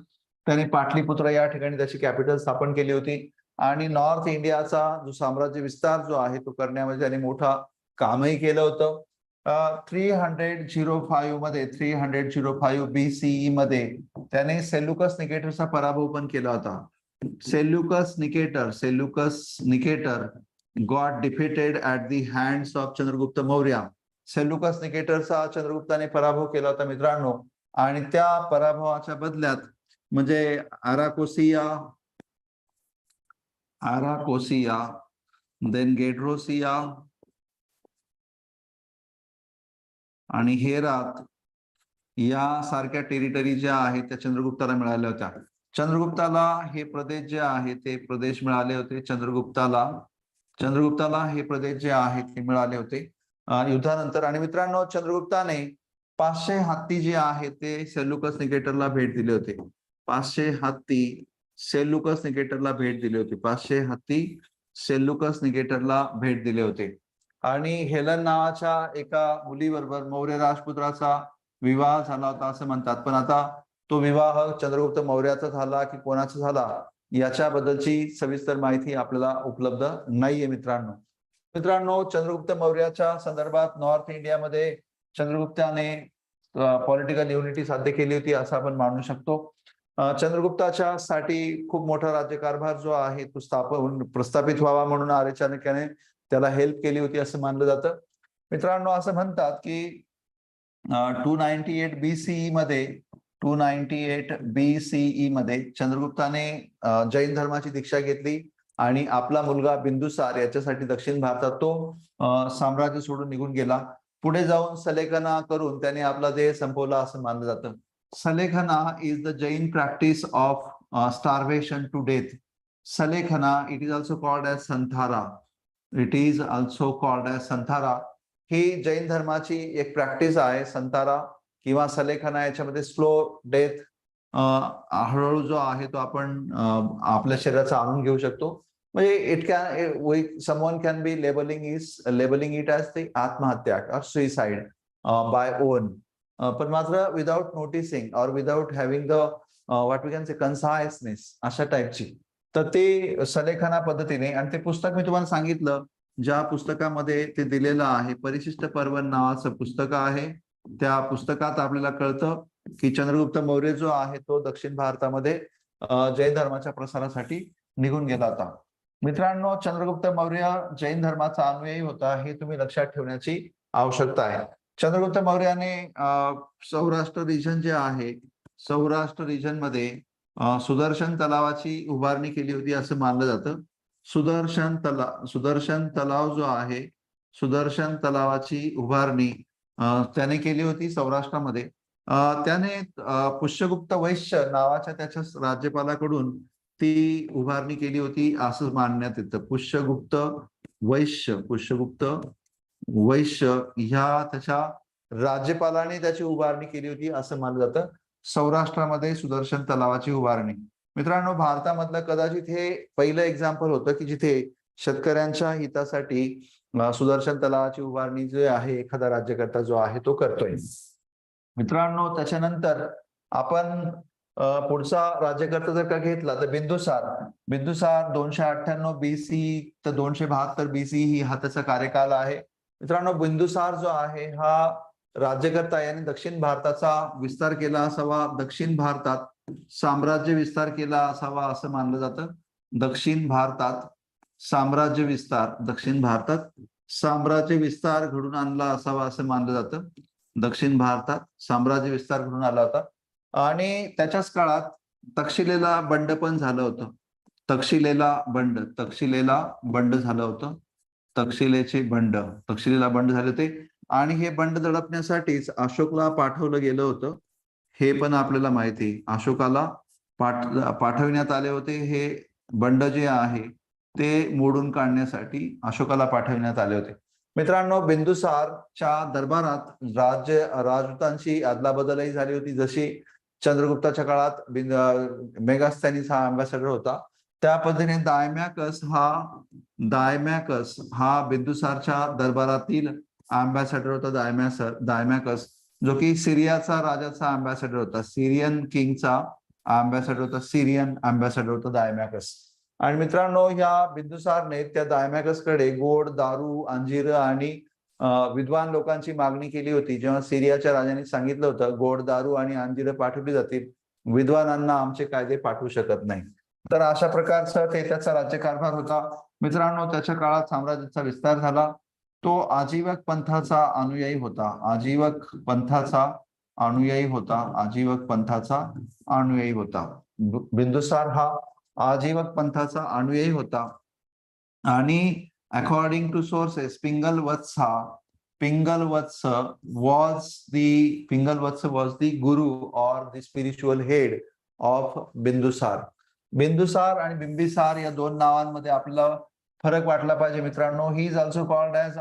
त्याने पाटलीपुत्र या ठिकाणी त्याची कॅपिटल स्थापन केली होती आणि नॉर्थ इंडियाचा जो साम्राज्य विस्तार जो आहे तो करण्यामध्ये त्याने मोठा कामही केलं होतं. 305 BCE मध्ये त्याने सेल्युकस निकेटरचा पराभव पण केला होता. Seleucus Nicator got defeated at the hands of Chandragupta Maurya. Seleucus निकेटरचा चंद्रगुप्ताने पराभव केला होता मित्रांनो. आणि त्या पराभवाच्या बदल्यात म्हणजे आराकोसिया, देन गेड्रोसिया आणि हेरात या सारख्या टेरिटरी ज्या आहेत त्या चंद्रगुप्ताला मिळाल्या होत्या. चंद्रगुप्ताला हे प्रदेश जे आहेत ते प्रदेश मिळाले होते. चंद्रगुप्ताला हे प्रदेश जे आहेत ते मिळाले होते युद्धानंतर. आणि मित्रांनो, चंद्रगुप्ताने 500 हत्ती जे आहेत ते सेल्युकस निकेटरला भेट दिले होते. 500 हत्ती सेल्युकस निकेटरला भेट दिले होते. 500 हत्ती सेल्युकस निकेटरला भेट दिले होते. आणि हेलन नावाच्या एका मुलीबरोबर मौर्य राजपुत्राचा विवाह झाला होता असं म्हणतात. पण आता तो विवाह चंद्रगुप्त मौर्याचा झाला की कोणाचा झाला याच्याबद्दलची सविस्तर माहिती आपल्याला उपलब्ध नाहीये मित्रांनो, चंद्रगुप्त मौर्याच्या संदर्भात नॉर्थ इंडियामध्ये चंद्रगुप्ताने पॉलिटिकल युनिटी साध्य केली होती असं आपण मानू शकतो. चंद्रगुप्ताच्या साठी खूप मोठा राज्यकारभार जो आहे तो प्रस्थापित व्हावा म्हणून आर्य चाणक्याने त्याला हेल्प केली होती असं मानलं जातं. मित्रांनो, असं म्हणतात की 298 BCE मध्ये चंद्रगुप्ताने जैन धर्माची दीक्षा घेतली आणि आपला मुलगा बिंदुसार याच्यासाठी दक्षिण भारतात तो साम्राज्य सोडून निघून गेला. पुढे जाऊन सलेखना करून त्याने आपला देह संपवला असं मानलं जातं. Sallekhana is the Jain practice of starvation to death. Sallekhana, it is also called as Santhara. ही जैन धर्माची एक प्रॅक्टिस आहे. संतारा किंवा सलेखना याच्यामध्ये स्लो डेथ हळूहळू जो आहे तो आपण आपल्या शरीराचा आणून घेऊ शकतो. म्हणजे it can someone can be labelling it as the आत्महत्या और सुइसाइड बाय ओन, पण मात्र विदाउट नोटिसिंग और without having the what we can say consciousness अशा टाईपची. तर ते सलेखना पद्धतीने, आणि ते पुस्तक मी तुम्हाला सांगितलं ज्या पुस्तकामध्ये ते दिलेलं आहे, परिशिष्ट पर्वन नावाचं पुस्तक आहे. त्या पुस्तकात आपल्याला कळतं की चंद्रगुप्त मौर्य जो आहे तो दक्षिण भारतामध्ये जैन धर्माच्या प्रसारासाठी निघून गेला होता. मित्रांनो, चंद्रगुप्त मौर्य जैन धर्माचा अनुयायी होता हे तुम्ही लक्षात ठेवण्याची आवश्यकता आहे. चंद्रगुप्त मौर्याने सौराष्ट्र रिजन जे आहे, सौराष्ट्र रिजन मध्ये सुदर्शन तलावाची उभारणी केली होती असं मानलं जातं. सुदर्शन तलाव जो आहे, सुदर्शन तलावाची उभारणी त्याने केली होती सौराष्ट्रामध्ये. त्याने पुष्यगुप्त वैश्य नावाच्या त्याच्या राज्यपालाकडून ती उभारणी केली होती असं मानण्यात येतं. पुष्यगुप्त वैश्य ह्या त्याच्या राज्यपालाने त्याची उभारणी केली होती असं मानलं जातं. सौराष्ट्रामध्ये सुदर्शन तलावाची उभारणी. मित्रांनो, भारतामधलं कदाचित हे पहिलं एक्झाम्पल होतं की जिथे शेतकऱ्यांच्या हितासाठी सुदर्शन तलावाची उभारणी जे आहे एखादा राज्यकर्ता जो आहे तो करतोय. मित्रांनो, त्याच्यानंतर आपण पुढचा राज्यकर्ता जर का घेतला तर बिंदुसार 298 BC तर 272 BC ही हा त्याचा कार्यकाल आहे. मित्रांनो, बिंदुसार जो आहे हा राज्यकर्ता याने दक्षिण भारताचा विस्तार केला असावा, दक्षिण भारतात साम्राज्य विस्तार केला असावा असं मानलं जातं. दक्षिण भारतात साम्राज्य विस्तार घडून आणला असावा असं मानलं जातं. दक्षिण भारतात साम्राज्य विस्तार घडून आला होता. आणि त्याच्याच काळात तक्षशिलेला बंड पण झालं होतं. तक्षशिलेला बंड झालं होतं. तक्षशिलेला बंड झाले होते आणि हे बंड दडपण्यासाठीच अशोकला पाठवलं गेलं होतं. हे पण आपल्याला माहिती आहे. अशोकाला पाठविण्यात आले होते. हे बंड जे आहे ते मोडून काढण्यासाठी अशोकाला पाठविण्यात आले होते. मित्रांनो, बिंदुसारच्या दरबारात राजदूतांची अदलाबदलही झाली होती. जशी चंद्रगुप्ताच्या काळात मेगास्थॅनिस हा अँबॅसेडर होता, त्या पद्धतीने दायमॅकस हा बिंदुसारच्या दरबारातील अँबॅसेडर होता. दायमॅकस जो की सिरियाचा राजाचा अँबॅसेडर होता, सिरियन अँबॅसेडर होता दायमॅकस. आणि मित्रांनो, या बिंदुसारने त्या दायमॅकसकडे गोड, दारू, अंजीर आणि विद्वान लोकांची मागणी केली होती. जेव्हा सिरियाच्या राजाने सांगितलं होतं गोड, दारू आणि अंजीर पाठवली जातील, विद्वानांना आमचे कायदे पाठवू शकत नाही. तर अशा प्रकारचा ते त्याचा राज्यकारभार होता. मित्रांनो, त्याच्या काळात साम्राज्याचा विस्तार झाला. तो आजीवक पंथाचा अनुयायी होता. बिंदुसार हा आजीवक पंथाचा अनुयायी होता. आणि according to sources Pingalavatsa was the guru और the spiritual head of Bindusara. Bindusara आणि बिंबिसार या दोन नावांमध्ये आपल्याला फरक वाटला पाहिजे. मित्रांनो, he is also called as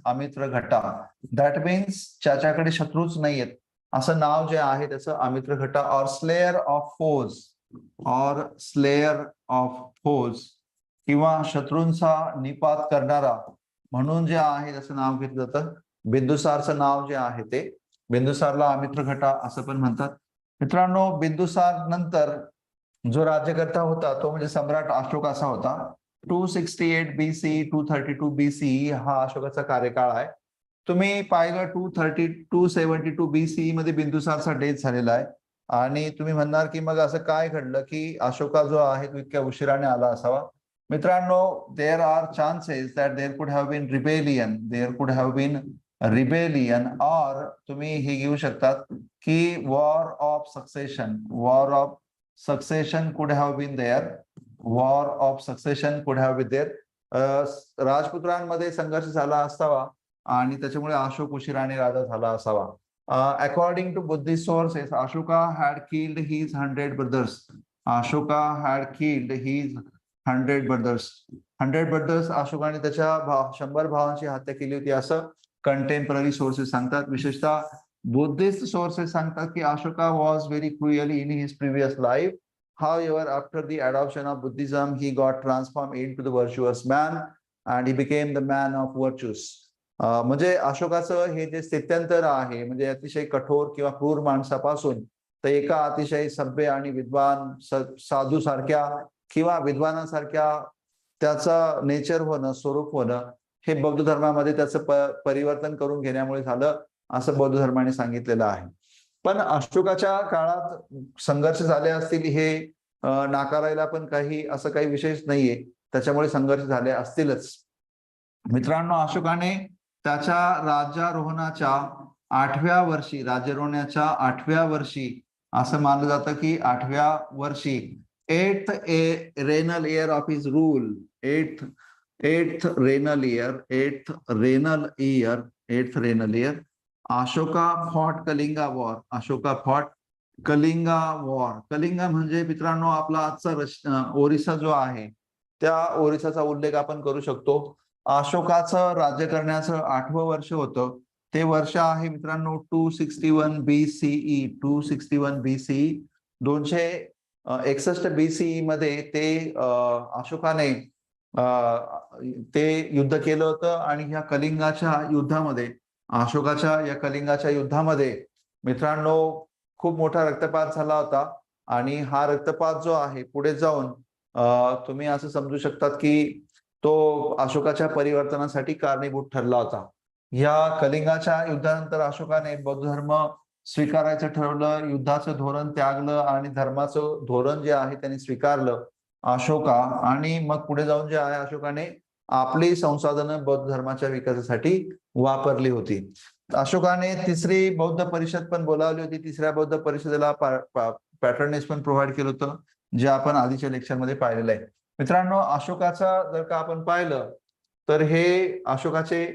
Amitraghata. That means ज्याच्याकडे शत्रूच नाहीयेत असं नाव जे आहे त्याचं अमित्र घटा. और स्लेयर ऑफ फोज किंवा शत्रूंचा निपात करणारा म्हणून जे आहे त्याचं नाव घेतलं जातं. बिंदुसारचं नाव जे आहे ते बिंदुसारला अमित्र घटा असं पण म्हणतात. मित्रांनो, बिंदुसार नंतर जो राज्यकर्ता होता तो म्हणजे सम्राट अशोक असा होता. 268 BC 232 BC हा अशोकाचा कार्यकाळ आहे. तुम्ही पाहिलं 272 BC मध्ये बिंदुसारचा डेथ झालेला आहे. आणि तुम्ही म्हणणार की मग असं काय घडलं की अशोका जो आहे तो इतक्या उशिराने आला असावा. मित्रांनो, there are chances that there could have been और तुम्ही हे घेऊ शकतात की war of succession could have been there. राजपुत्रांमध्ये संघर्ष झाला असावा आणि त्याच्यामुळे अशोक उशिराने राजा झाला असावा. According to Buddhist sources, Ashoka had killed his 100 brothers. 100 brothers अशोकाने त्याच्या 100 भावांची हत्या केली होती असं कंटेम्पररी सोर्सेस सांगतात. विशेषतः बुद्धिस्ट सोर्सेस सांगतात की Ashoka was very cruel in his previous life. However, after the adoption of Buddhism, he got transformed into the virtuous man and he became the man of virtues. म्हणजे अशोकाचं हे जे स्थित्यंतर आहे, म्हणजे अतिशय कठोर किंवा क्रूर माणसापासून तर एका अतिशय सभ्य आणि विद्वान साधू सारख्या किंवा विद्वानासारख्या त्याचं नेचर होणं, स्वरूप होणं, हे बौद्ध धर्मामध्ये त्याचं परिवर्तन करून घेण्यामुळे झालं, असं बौद्ध धर्माने सांगितलेलं आहे. पण अशोकाच्या काळात संघर्ष झाले असतील हे नाकारायला पण काही असं काही विशेष नाहीये, त्याच्यामुळे संघर्ष झाले असतीलच. मित्रांनो, अशोकाने त्याच्या राज्यारोहणाच्या 8व्या वर्षी, राज्यारोहणाच्या 8व्या वर्षी असं मानलं जातं की 8व्या वर्षी 8th renal year of his rule, 8th renal year Ashoka fought Kalinga war. Ashoka fought Kalinga war. Kalinga म्हणजे मित्रांनो आपला आजचा ओरिसा जो आहे, त्या ओरिसाचा उल्लेख आपण करू शकतो. अशोकाचं राज्य करण्याचं 8वं वर्ष होतं. ते वर्ष आहे मित्रांनो 261 BCE. 261 BCE, 261 BCE मध्ये ते अशोकाने ते युद्ध केलं होतं. आणि ह्या कलिंगाच्या युद्धामध्ये, अशोकाच्या या कलिंगाच्या युद्धामध्ये मित्रांनो खूप मोठा रक्तपात झाला होता. आणि हा रक्तपात जो आहे पुढे जाऊन तुम्ही असं समजू शकतात की तो अशोकाच्या परिवर्तनासाठी कारणीभूत ठरला होता. या कलिंगाच्या युद्धानंतर अशोकाने बौद्ध धर्म स्वीकारायचं ठरवलं, युद्धाचं धोरण त्यागलं आणि धर्माचं धोरण जे आहे त्यांनी स्वीकारलं अशोका. आणि मग पुढे जाऊन जे आहे अशोकाने आपली संसाधनं बौद्ध धर्माच्या विकासासाठी वापरली होती. अशोकाने तिसरी बौद्ध परिषद पण बोलावली होती. तिसऱ्या बौद्ध परिषदेला पॅटर्नेस पण प्रोव्हाइड केलं होतं, जे आपण आधीच्या लेक्चरमध्ये पाहिलेलं आहे. मित्रांनो, अशोकाचा जर का आपण पाहिलं तर हे अशोकाचे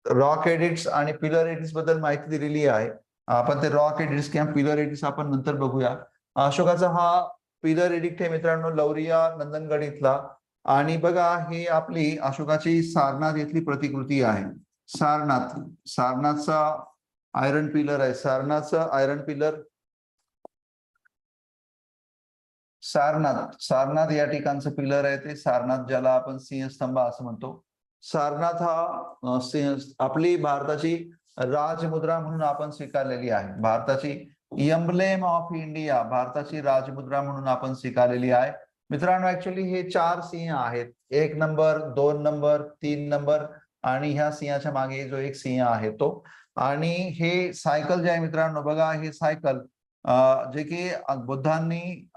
रॉक एडिट्स आणि पिलर एडिट्स बद्दल माहिती दिलेली आहे. आपण ते रॉक एडिट्स किंवा पिलर एडिट्स आपण नंतर बघूया. अशोकाचा हा पिलर एडिक्ट आहे मित्रांनो लौरिया नंदनगड इथला. आणि बघा, ही आपली अशोकाची सारनाथ इथली प्रतिकृती आहे. सारनाथचा आयरन पिलर आहे. सारनाथचा आयरन पिलर सारनाथ या ठिकाणचं पिलर आहे ते सारनाथ, ज्याला आपण सिंहस्तंभ असं म्हणतो. सारनाथ हा आपली भारताची राजमुद्रा म्हणून आपण स्वीकारलेली आहे. भारताची एम्ब्लेम ऑफ इंडिया, भारताची राजमुद्रा म्हणून आपण स्वीकारलेली आहे. मित्रांनो, ऍक्च्युअली हे 4 सिंह आहेत. 1 नंबर, 2 नंबर, 3 नंबर आणि ह्या सिंहाच्या मागे जो एक सिंह आहे तो. आणि हे सायकल जे आहे मित्रांनो, बघा हे सायकल जे की बुद्धांनी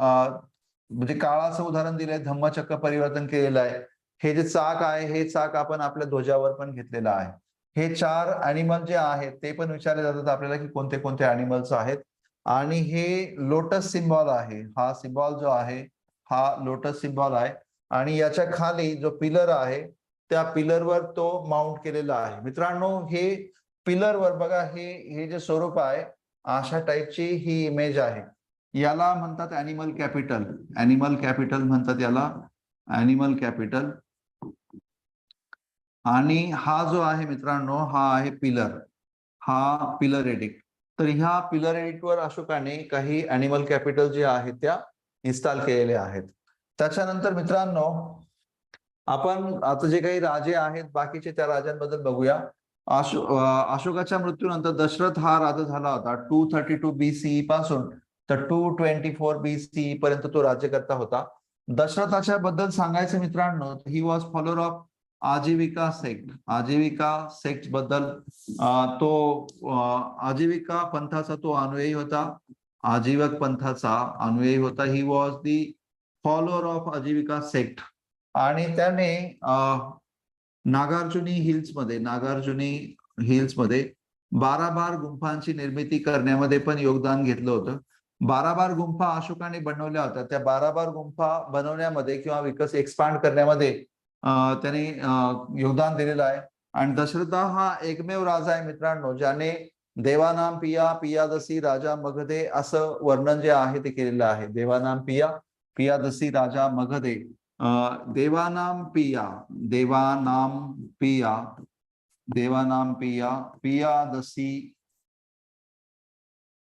म्हणजे काळाचं उदाहरण दिलंय, धम्मचक्र परिवर्तन केलेलं आहे. हे जे चाक आहे हे चाक आपण आपल्या ध्वजावर पण घेतलेलं आहे. हे 4 अॅनिमल जे आहेत ते पण विचारले जातात आपल्याला की कोणते कोणते अॅनिमल्स आहेत. आणि हे लोटस सिम्बॉल आहे. हा सिम्बॉल जो आहे हा लोटस सिम्बॉल आहे. आणि याच्या खाली जो पिलर आहे त्या पिलरवर तो माउंट केलेला आहे. मित्रांनो, हे पिलरवर बघा हे जे स्वरूप आहे अशा टाईपची ही इमेज आहे. याला म्हणतात अॅनिमल कॅपिटल. अॅनिमल कॅपिटल म्हणतात याला, अॅनिमल कॅपिटल. आणि हा जो आहे मित्रांनो हा आहे पिलर, हा पिलर एडिक्ट. तर ह्या पिलर एडिक्टवर अशोकाने काही अॅनिमल कॅपिटल जे आहेत त्या इन्स्टॉल केलेले आहेत. त्याच्यानंतर मित्रांनो आपण आता जे काही राजे आहेत बाकीचे त्या राजांबद्दल बघूया. अशोकाच्या मृत्यूनंतर दशरथ हा राजा झाला होता 232 BCE पासून तर 224 BCE पर्यंत तो राज्यकर्ता होता. दशरथाच्या बद्दल सांगायचं मित्रांनो, ही वॉज फॉलोअर ऑफ आजीविका सेक्ट. आजीविका सेक्ट बद्दल तो आजीविका पंथाचा तो अनुयायी होता. आजीवक पंथाचा अनुयायी होता. He was the follower of आजीविका सेक्ट. आणि त्याने नागार्जुनी हिल्समध्ये 12 गुंफांची निर्मिती करण्यामध्ये पण योगदान घेतलं होतं. 12 गुंफा अशोकाने बनवल्या होत्या. त्या 12 गुंफा बनवण्यामध्ये किंवा एक्सपांड करण्यामध्ये त्याने योगदान दिलेलं आहे. आणि दशरथ हा एकमेव राजा आहे मित्रांनो ज्याने देवानाम पिया पियादसी राजा मगधे असं वर्णन जे आहे ते केलेलं आहे. देवानाम पिया पियादसी राजा मगधे. देवानाम पिया देवानाम पिया पियादसी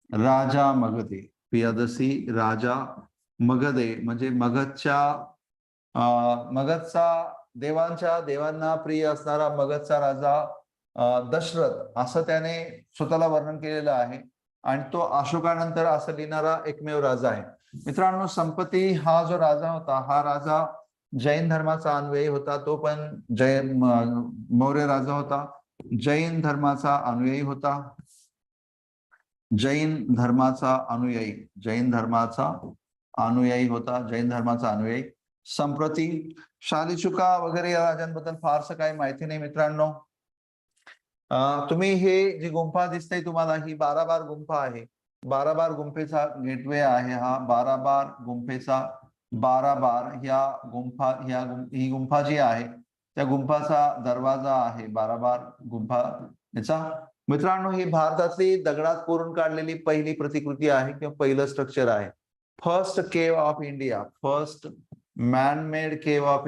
राजा मगधे, पियादसी राजा मगधे म्हणजे मगधचा देवांना प्रिय असणारा मगधचा राजा दशरथ असं त्याने स्वतःला वर्णन केलेलं आहे आणि तो अशोकानंतर असं लिहिणारा एकमेव राजा आहे. मित्रांनो, संपती हा जो राजा होता हा राजा जैन धर्माचा अनुयायी होता. तो पण मौर्य राजा होता, जैन धर्माचा अनुयायी होता. जैन धर्माचा अनुयायी. संप्रती शालिशुका वगैरे या राजांबद्दल फारसं काही माहिती नाही मित्रांनो. तुम्ही हे जी गुंफा दिसते तुम्हाला, ही 12 गुंफा आहे. 12 गुंफेचा गेटवे आहे हा. 12 गुंफेचा 12 ही गुंफा जी आहे त्या गुंफाचा दरवाजा आहे. 12 गुंफा याचा. मित्रांनो, ही भारतातली दगडात कोरून काढलेली पहिली प्रतिकृती आहे किंवा पहिलं स्ट्रक्चर आहे. First cave of India, first manmade cave of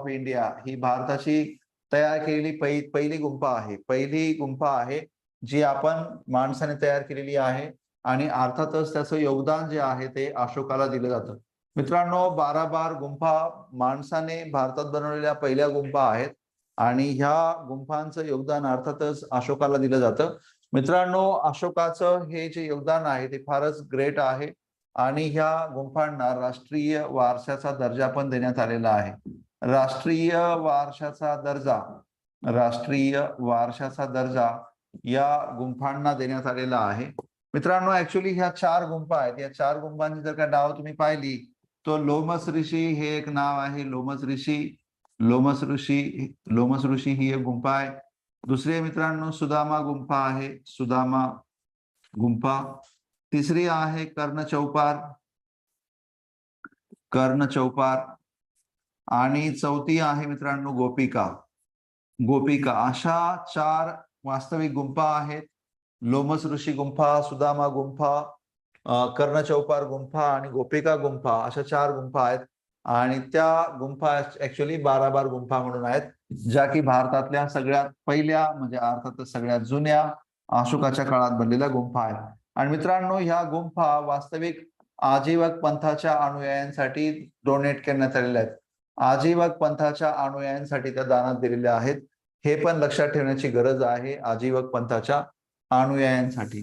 India ही भारताची तयार केलेली पहिली गुंफा आहे जी आपण माणसाने तयार केलेली आहे आणि अर्थातच त्याचं योगदान जे आहे ते अशोकाला दिलं जातं. मित्रांनो, 12 गुंफा माणसाने भारतात बनवलेल्या पहिल्या गुंफा आहेत आणि ह्या गुंफांचं योगदान अर्थातच अशोकाला दिलं जातं. मित्रांनो, अशोकाचं हे जे योगदान आहे ते फारच ग्रेट आहे आणि ह्या गुंफांना राष्ट्रीय वारशाचा दर्जा पण देण्यात आलेला आहे. राष्ट्रीय वारशाचा दर्जा या गुंफांना देण्यात आलेला आहे. मित्रांनो, ऍक्च्युली ह्या 4 गुंफा आहेत. या 4 गुंफांची जर का नाव तुम्ही पाहिली तो लोमस ऋषी हे एक नाव आहे. लोमस ऋषी ही एक गुंफा आहे. दुसरी मित्रांनो सुदामा गुंफा आहे. तिसरी आहे कर्णचौपार आणि चौथी आहे मित्रांनो गोपिका. अशा 4 वास्तविक गुंफा आहेत. लोमस ऋषी गुंफा, सुदामा गुंफा, कर्णचौपार गुंफा आणि गोपिका गुंफा अशा 4 गुंफा आहेत आणि त्या गुंफा ऍक्च्युली 12 गुंफा म्हणून आहेत, ज्या की भारतातल्या सगळ्यात पहिल्या म्हणजे अर्थातच सगळ्यात जुन्या अशोकाच्या काळात बनलेल्या गुंफा आहेत. आणि मित्रांनो, ह्या गुंफा वास्तविक आजीवक पंथाच्या अनुयायांसाठी डोनेट करण्यात आलेल्या आहेत. आजीवक पंथाच्या अनुयायांसाठी त्या दानात दिलेल्या आहेत. हे पण लक्षात ठेवण्याची गरज आहे आजीवक पंथाच्या अनुयायांसाठी.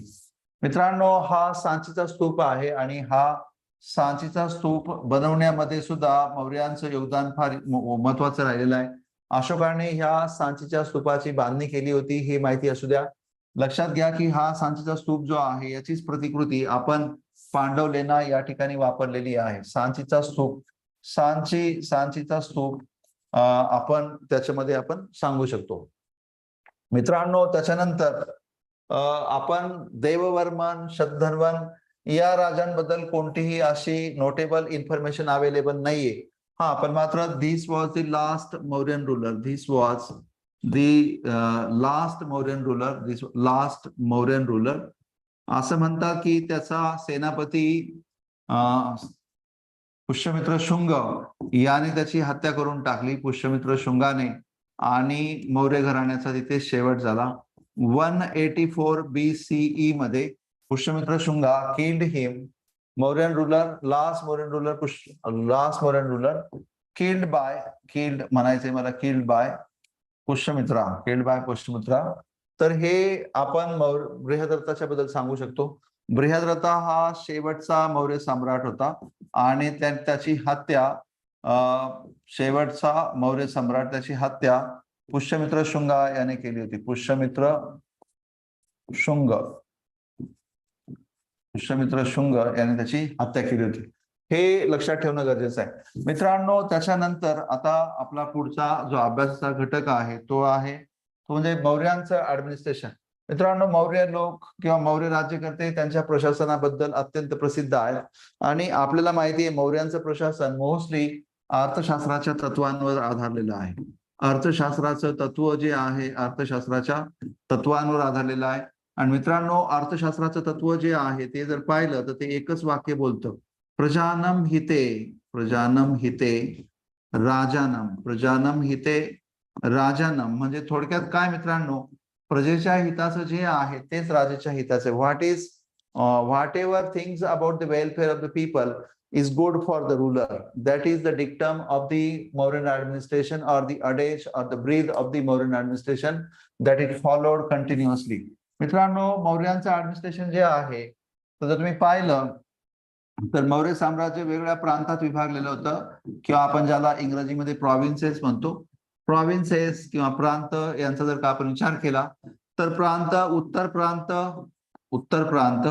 मित्रांनो, हा सांचीचा स्तूप आहे आणि हा सांचीचा स्तूप बनवण्यामध्ये सुद्धा मौर्यांचं योगदान फार महत्वाचं राहिलेलं आहे. अशोकाने ह्या सांचीच्या स्तूपाची बांधणी केली होती ही माहिती असू द्या. लक्षात घ्या की हा सांचीचा स्तूप जो आहे याचीच प्रतिकृती आपण पांडवलेणा या ठिकाणी वापरलेली आहे. सांचीचा स्तूप आपण त्याच्यामध्ये आपण सांगू शकतो. मित्रांनो, त्याच्यानंतर आपण देववर्मन, शतधन्वन या राजांबद्दल कोणतीही अशी नोटेबल इन्फॉर्मेशन अवेलेबल नाहीये. पण मात्र this was the last Mauryan ruler. असं म्हणतात की त्याचा सेनापती पुष्यमित्र शुंग याने त्याची हत्या करून टाकली. पुष्यमित्र शुंगाने आणि मौर्य घराण्याचा तिथे शेवट झाला. 184 BCE मध्ये Pushyamitra Shunga killed him. Last Mauryan ruler killed by Pushyamitra. तर हे आपण बृहद्रथाच्या बद्दल सांगू शकतो. बृहद्रथ हा शेवटचा मौर्य सम्राट होता आणि त्याची हत्या शेवटचा मौर्य सम्राट त्याची हत्या पुष्यमित्र शुंगा याने केली होती. पुष्यमित्र शुंग याने त्याची हत्या केली होती. हे लक्षात ठेवणं गरजेचं आहे. मित्रांनो, त्याच्यानंतर आता आपला पुढचा जो अभ्यासाचा घटक आहे तो म्हणजे मौर्यांचं ऍडमिनिस्ट्रेशन. मित्रांनो, मौर्य लोक किंवा मौर्य राज्यकर्ते त्यांच्या प्रशासनाबद्दल अत्यंत प्रसिद्ध आहेत आणि आपल्याला माहिती आहे मौर्यांचं प्रशासन मोस्टली अर्थशास्त्राच्या तत्वांवर आधारलेलं आहे. अर्थशास्त्राचं तत्व जे आहे अर्थशास्त्राच्या तत्वांवर आधारलेलं आहे. आणि मित्रांनो, अर्थशास्त्राचं तत्व जे आहे ते जर पाहिलं तर ते एकच वाक्य बोलतं, प्रजानम हिते राजानम. प्रजानम हिते राजानम म्हणजे थोडक्यात काय मित्रांनो, प्रजेच्या हिताचं जे आहे तेच राजाच्या हिताचे. What ever things about the welfare of the people is good for the ruler. That is the dictum of the Mauryan administration, or the adage or the breath of the Mauryan administration that it followed continuously. मित्रांनो, मौर्यांचं administration जे आहे, तर जर तुम्ही पाहिलं तर मौर्य साम्राज्य वेगवेगळ्या प्रांतात विभागलेलं होतं, किंवा आपण ज्याला इंग्रजीमध्ये प्रॉव्हिन्सेस म्हणतो. प्रॉव्हिन्सेस किंवा प्रांत यांचा जर का आपण विचार केला तर प्रांत, उत्तर प्रांत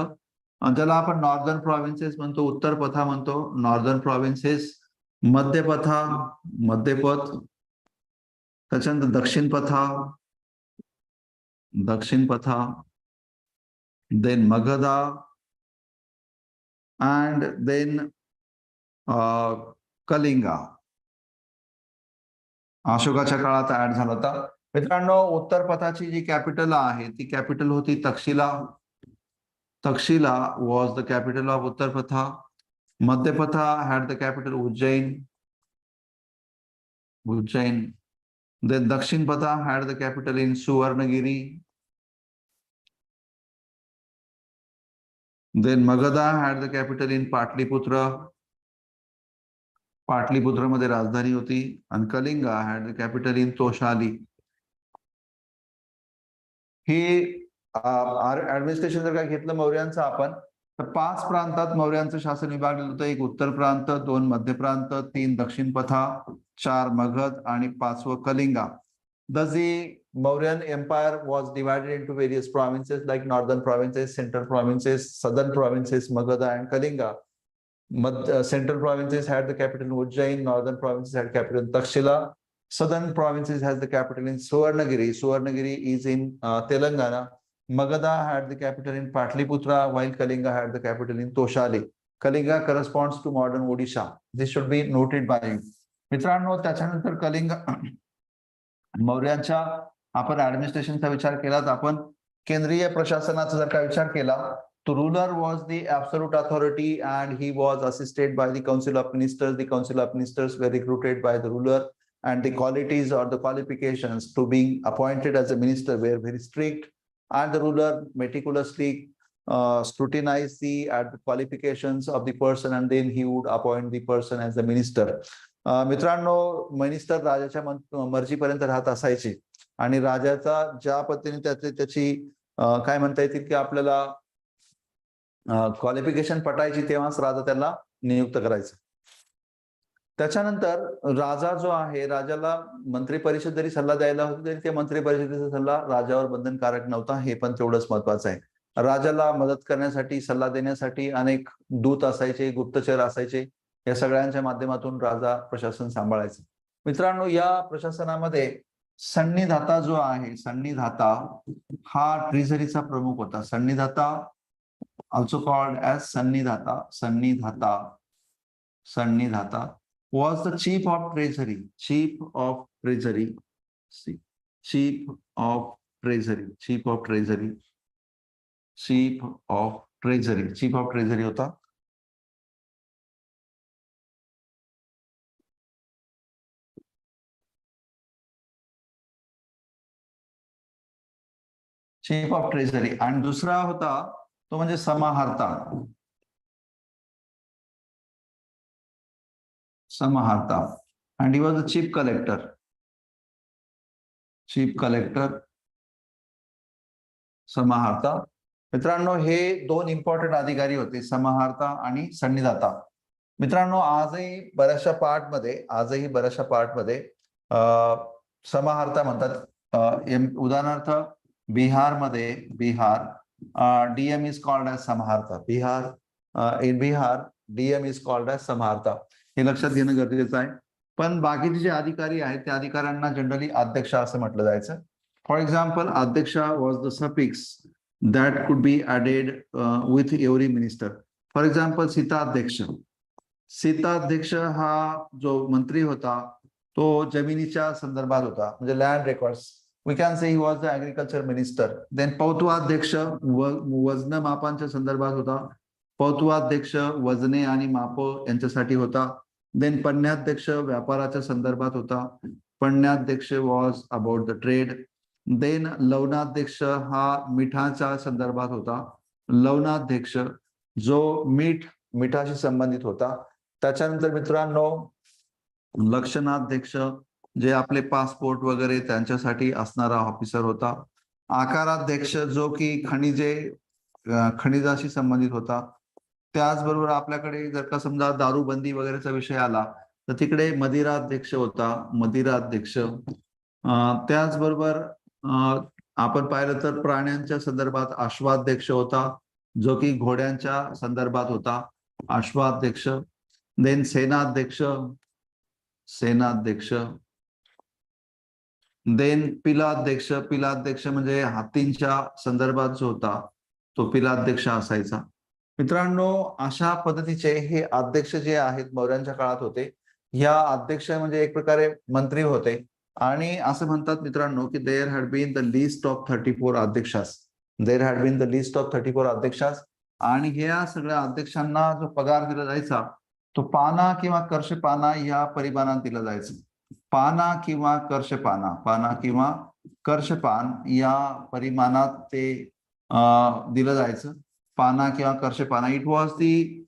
ज्याला आपण नॉर्दर्न प्रॉव्हिन्सेस म्हणतो, उत्तर पथा म्हणतो, नॉर्दर्न प्रॉव्हिन्सेस. मध्यपथ, त्याच्यानंतर Dakshinapatha, then Magadha, and then Kalinga. अशोकाच्या काळात ऍड झाला होता. मित्रांनो, उत्तर पथाची जी कॅपिटल आहे ती कॅपिटल होती Takshashila. Takshashila was the capital of Uttar Patha. Madhya Patha had the capital Ujjain. Then Dakshin Patha had the capital in Suvarnagiri. Then Magadha had the capital in Patliputra. Pataliputra मध्ये राजधानी होती. आणि Kalinga had the capital in Toshali. हे administration जर काय घेतलं मौर्यांचं आपण, तर 5 प्रांतात मौर्यांचं शासन विभागलेलं होतं. 1 उत्तर प्रांत, 2 मध्य प्रांत, 3 दक्षिण पथा, 4 मगध आणि 5वं Kalinga. Thus the Mauryan Empire was divided into various provinces like northern provinces, central provinces, southern provinces, Magadha and Kalinga. Central provinces had the capital in Ujjain, northern provinces had capital in Takshila, southern provinces has the capital in Suvarnagiri. Suvarnagiri is in Telangana. Magadha had the capital in Patliputra, while Kalinga had the capital in Toshali. Kalinga corresponds to modern Odisha. This should be noted by you. मित्रांनो, त्याच्यानंतर कलिंगा मौर्यांच्या आपण ऍडमिनिस्ट्रेशनचा विचार केला तर आपण केंद्रीय प्रशासनाचा जर का विचार केला, तो ruler was the absolute authority and he was assisted by the council of ministers. The council of ministers were recruited by the ruler, and the qualities or the qualifications to being appointed as a minister were very strict, and the ruler meticulously scrutinized the qualifications of the person, and then he would appoint the person as the minister. मित्रांनो, minister राजाच्या मर्जीपर्यंत राहत असायचे, आणि राजाचा ज्या पद्धतीने त्याची काय म्हणता येतील की आपल्याला क्वालिफिकेशन पटायची तेव्हाच राजा त्याला नियुक्त करायचा. त्याच्यानंतर राजा जो आहे, राजाला मंत्री परिषद जरी सल्ला द्यायला होती तरी ते मंत्री परिषदेचा सल्ला राजावर बंधनकारक नव्हता. हे पण तेवढंच महत्वाचं आहे. राजाला मदत करण्यासाठी, सल्ला देण्यासाठी अनेक दूत असायचे, गुप्तचर असायचे. या सगळ्यांच्या माध्यमातून राजा प्रशासन सांभाळायचं. मित्रांनो, या प्रशासनामध्ये सन्निधाता जो आहे, सन्निधाता हा ट्रेझरीचा प्रमुख होता. सन्निधाता also called as Sannidhata was the chief of treasury. Chief of treasury होता. Chief of treasury. आणि दुसरा होता तो म्हणजे समाहर्ता. and he was the chief collector. समाहर्ता. मित्रांनो, हे 2 इम्पॉर्टंट अधिकारी होते, समाहर्ता आणि सन्निधाता. मित्रांनो, आजही बऱ्याचशा पार्टमध्ये समाहर्ता म्हणतात. उदाहरणार्थ Bihar DM is called as समाहर्ता. in Bihar DM is called as समाहर्ता. हे लक्षात घेणं गरजेचं आहे. पण बाकीचे जे अधिकारी आहेत त्या अधिकाऱ्यांना जनरली अध्यक्ष असं म्हटलं जायचं. For example, adhyaksha was the suffix that could be added with every minister. For example, सीताध्यक्ष हा जो मंत्री होता तो जमिनीच्या संदर्भात होता, म्हणजे land records. We can say he was the agriculture minister. Then पौत्वाध्यक्ष वजन मापांच्या संदर्भात होता. पौत्वाध्यक्ष वजने आणि माप यांच्यासाठी होता. देन पन्याध्यक्ष व्यापाराच्या संदर्भात होता. Panyadhyaksha was about the trade. Then लवणाध्यक्ष हा मिठाच्या संदर्भात होता. लवणाध्यक्ष जो मिठाशी संबंधित होता. त्याच्यानंतर मित्रांनो लक्षणाध्यक्ष जे आपले पासपोर्ट वगैरे त्यांच्यासाठी असणारा ऑफिसर होता. आकाराध्यक्ष जो की खनिजाशी संबंधित होता. त्याचबरोबर आपल्याकडे जर का समजा दारूबंदी वगैरेचा विषय आला तर तिकडे मदिराध्यक्ष होता. मदिराध्यक्ष त्याचबरोबर आपण पाहिलं तर प्राण्यांच्या संदर्भात अश्वाध्यक्ष होता जो की घोड्यांच्या संदर्भात होता. अश्वाध्यक्ष. देन सेनाध्यक्ष देन पिलाध्यक्ष. पिलाध्यक्ष म्हणजे हत्तींच्या संदर्भात जो होता तो पिलाध्यक्ष असायचा. मित्रांनो अशा पद्धतीचे हे अध्यक्ष जे आहेत मौर्यांच्या काळात होते. या अध्यक्ष म्हणजे एक प्रकारे मंत्री होते आणि असं म्हणतात मित्रांनो की there had been the list of 34 adhyakshas. There had been the list of 34 adhyakshas. आणि ह्या सगळ्या अध्यक्षांना जो पगार दिला जायचा तो पाना किंवा कर्षपाना या परिमाणात दिला जायचा. पाना किंवा कर्षपान या परिमाणात ते दिलं जायचं. पाना किंवा कर्षपाना. It was the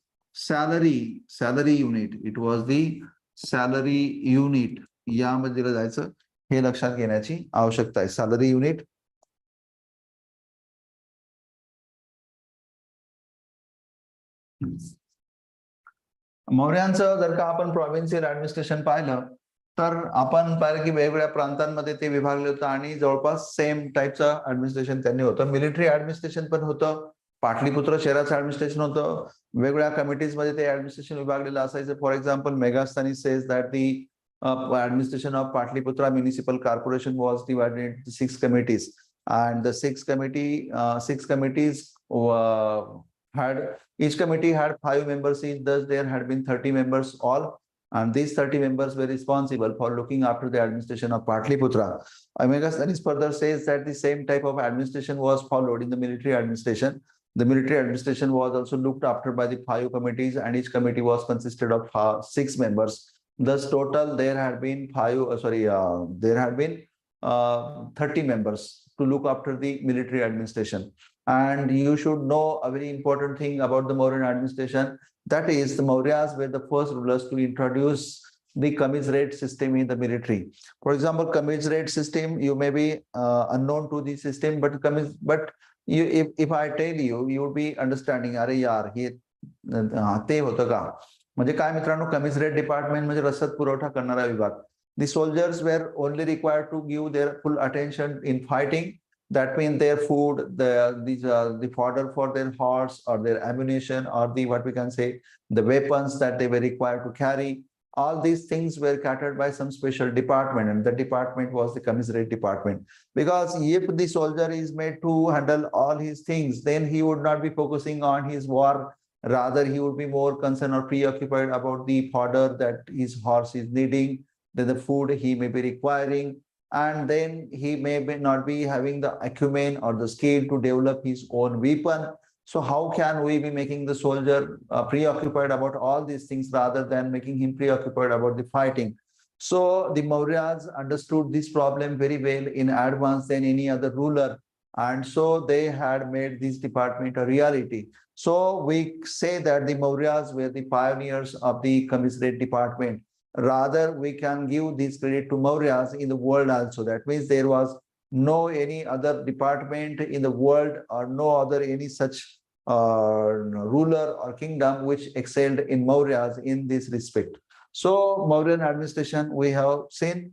salary unit यामध्ये दिलं जायचं. हे लक्षात घेण्याची आवश्यकता आहे. Salary unit. मौर्यांचं जर का आपण प्रॉव्हिन्शियल ऍडमिनिस्ट्रेशन पाहिलं तर आपण पाहिलं की वेगवेगळ्या प्रांतांमध्ये ते विभागले होतं आणि जवळपास सेम टाईपचं ऍडमिनिस्ट्रेशन त्यांनी होतं. मिलिटरी ऍडमिनिस्ट्रेशन पण होतं. पाटलीपुत्र शहराचं ऍडमिनिस्ट्रेशन होतं. वेगवेगळ्या कमिटीज मध्ये ते ऍडमिनिस्ट्रेशन विभागलेलं असायचं. For example Megasthenes says that the administration of Patliputra Municipal Corporation was divided into 6 committees, and the 6 committees had each committee had 5 members each. Thus there had been 30 members all, and these 30 members were responsible for looking after the administration of Patliputra. Megasthenes further says that the same type of administration was followed in the military administration. The military administration was also looked after by the 5 committees, and each committee was consisted of 6 members. Thus, total there had been 30 members to look after the military administration. And you should know a very important thing about the Mauryan administration. That is, the Mauryas were the first rulers to introduce the commissariat system in the military. For example, commissariat system, you may be unknown to the system, but if I tell you, you would be understanding. अरे यार हे ते होतं का? म्हणजे काय मित्रांनो, commissionerate department म्हणजे रसद पुरवठा करणारा विभाग. The soldiers were only required to give their full attention in fighting. That means their food, the fodder for their horse or their ammunition or what we can say, the weapons that they were required to carry. All these things were catered by some special department, and the department was the commissariat department. Because if the soldier is made to handle all his things, then he would not be focusing on his war. Rather, he would be more concerned or preoccupied about the fodder that his horse is needing, then the food he may be requiring, and then he may not be having the acumen or the skill to develop his own weapon. So how can we be making the soldier preoccupied about all these things rather than making him preoccupied about the fighting? So the Mauryas understood this problem very well in advance than any other ruler, and so they had made this department a reality. So we say that the Mauryas were the pioneers of the commissariat department. Rather, we can give this credit to Mauryas in the world also. That means there was no any other department in the world or no other any such ruler or kingdom which excelled in Mauryas in this respect. So Mauryan administration we have seen.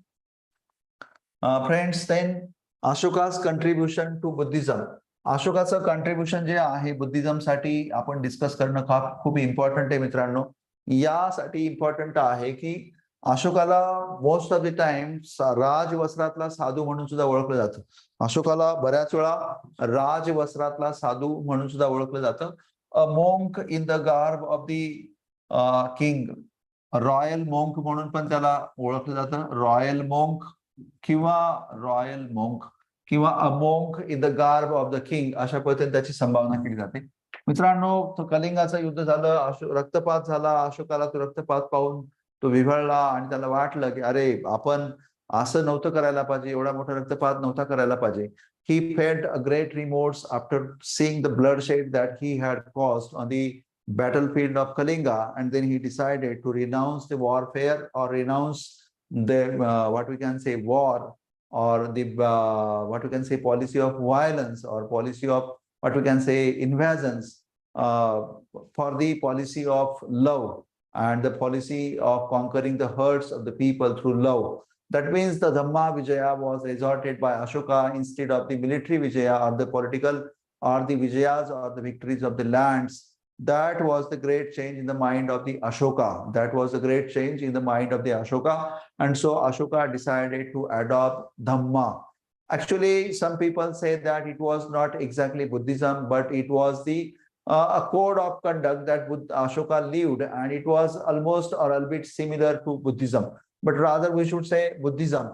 Friends, then Ashoka's contribution to Buddhism. अशोकाचं contribution जे आहे बुद्धिझमसाठी आपण discuss करणं खूप important आहे मित्रांनो. यासाठी important आहे की अशोकाला मोस्ट ऑफ द टाइम राजवस्त्रातला साधू म्हणून सुद्धा ओळखलं जातं. अशोकाला बऱ्याच वेळा राजवस्त्रातला साधू म्हणून सुद्धा ओळखलं जातं. A monk in the garb of the king, royal monk म्हणून पण त्याला ओळखलं जातं. रॉयल मोंक किंवा a monk in the garb of the king अशा पद्धतीने त्याची संभावना केली जाते. मित्रांनो, कलिंगाचं युद्ध झालं, रक्तपात झाला. अशोकाला तो रक्तपात पाहून तो विव्हळला आणि त्याला वाटलं की अरे आपण असं नव्हतं करायला पाहिजे, एवढा मोठा रक्तपात नव्हता करायला पाहिजे. He felt a great remorse after seeing the bloodshed that he had caused on the battlefield of Kalinga, and then he decided to renounce the warfare or renounce the what we can say war, or the what we can say policy of violence, or policy of what we can say invasions, uh, for the policy of love and the policy of conquering the hearts of the people through love. That means the Dhamma Vijaya was resorted by Ashoka instead of the military Vijaya or the political or the Vijayas or the victories of the lands. That was the great change in the mind of the Ashoka. That was the great change in the mind of the Ashoka. And so Ashoka decided to adopt Dhamma. Actually, some people say that it was not exactly Buddhism, but it was the a code of conduct that Ashoka lived, and it was almost or a bit similar to Buddhism. But rather we should say Buddhism.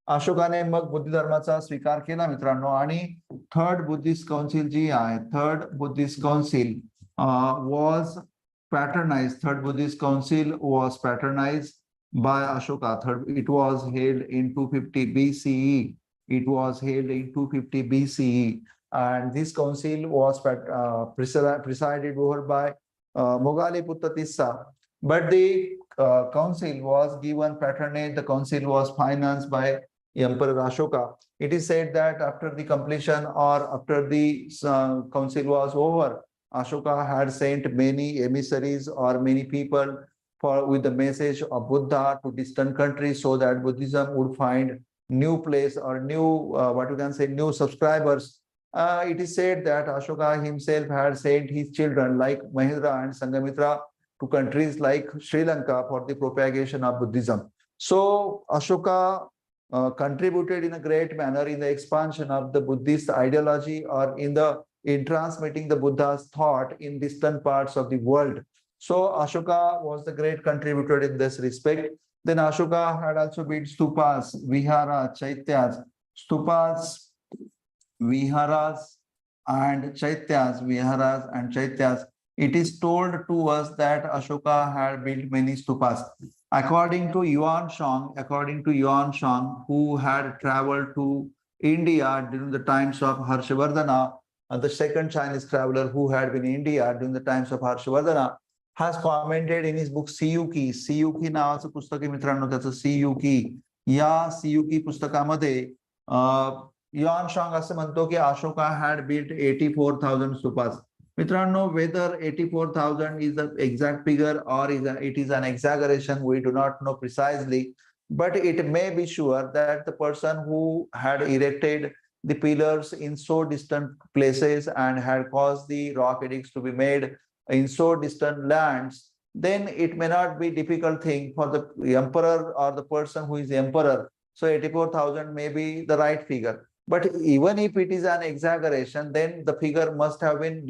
अशोकाने मग बुद्ध धर्माचा स्वीकार केला मित्रांनो, आणि third Buddhist council जी आहे, third Buddhist council was patronized. Third Buddhist Council was patronized by Ashoka. It was held in 250 BCE. It was held in 250 BCE, and this council was presided over by Moggaliputta Tissa. But the council was given patronage. The council was financed by Emperor Ashoka. It is said that after the completion or after the council was over, Ashoka had sent many emissaries or many people with the message of Buddha to distant countries, so that Buddhism would find new place or new what you can say new subscribers. It is said that Ashoka himself had sent his children like Mahendra and Sanghamitra to countries like Sri Lanka for the propagation of Buddhism. So Ashoka contributed in a great manner in the expansion of the Buddhist ideology, or in transmitting the Buddha's thought in distant parts of the world. So Ashoka was the great contributor in this respect. Then Ashoka had also built stupas, viharas, chaityas, stupas, viharas and chaityas, viharas and chaityas. It is told to us that Ashoka had built many stupas. According to Yuan Shang, who had traveled to India during the times of Harshavardhana, the second Chinese traveler who had been in India during the times of Harshavardhana, has commented in his book Siyuki. Siyuki नावाचं पुस्तक आहे मित्रांनो, त्याचं Siyuki. या Siyuki पुस्तकामध्ये yuan शांग असं म्हणतो की Ashoka had built 84,000 stupas. Mitrano, whether 84,000 is the exact figure or it is an exaggeration, we do not know precisely, but it may be sure that the person who had erected the pillars in so distant places and had caused the rock edicts to be made in so distant lands, then it may not be difficult thing for the emperor or the person who is the emperor. So 84,000 may be the right figure. But even if it is an exaggeration, then the figure must have been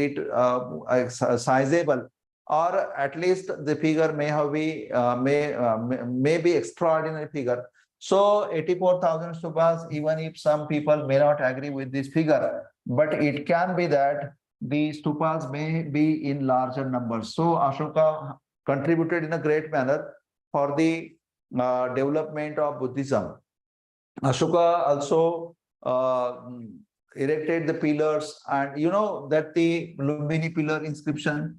sizable, or at least the figure may have may be extraordinary figure. So 84,000 stupas, even if some people may not agree with this figure, but it can be that the stupas may be in larger numbers. So Ashoka contributed in a great manner for the development of Buddhism. Ashoka also erected the pillars, and you know that the Lumbini pillar inscription,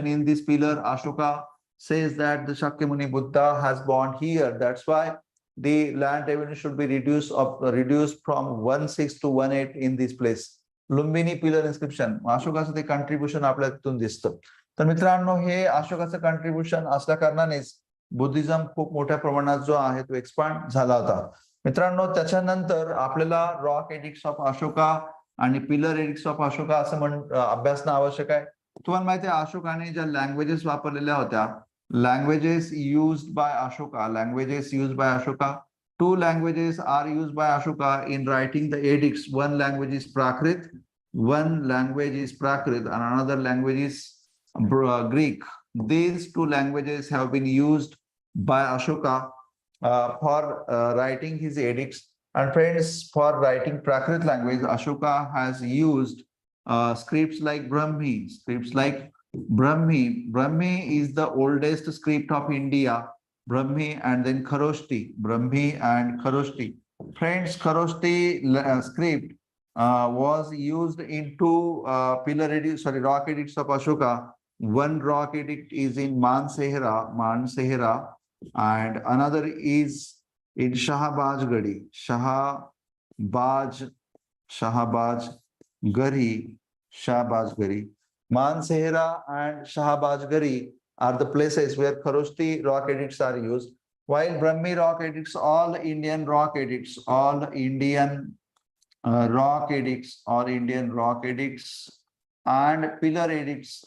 in this pillar Ashoka says that the Shakyamuni Buddha has born here. That's why the land revenue should be reduced from 1/6 to 1/8 in this place. Lumbini pillar inscription, अशोकाचं ते contribution आपल्याला तिथून दिसतं. तर मित्रांनो, हे अशोकाचं contribution असल्या कारणानेच Buddhism खूप मोठ्या प्रमाणात जो आहे तो एक्सपांड झाला होता. मित्रांनो, त्याच्यानंतर आपल्याला रॉक एडिक्ट्स ऑफ अशोका आणि पिलर एडिक्ट्स ऑफ अशोका असं अभ्यासणं आवश्यक आहे. तुम्हाला माहिती आहे अशोकाने ज्या लँग्वेजेस वापरलेल्या होत्या, languages used by Ashoka, two languages are used by Ashoka in writing the edicts. One language is Prakrit, and another language is Greek. These two languages have been used by Ashoka for writing his edicts. And friends, for writing Prakrit language, Ashoka has used scripts like Brahmi. Brahmi is the oldest script of India. Brahmi and then Kharoshti. Brahmi and Kharoshti. Friends, Kharoshti script was used in two rock edicts of Ashoka. One rock edict is in Mansehra, and another is in Shahabaj Gari. Mansehra and Shahabaj Gari are the places where Kharoshti rock edicts are used, while Brahmi rock edicts, all Indian rock edicts, all Indian rock edicts and pillar edicts,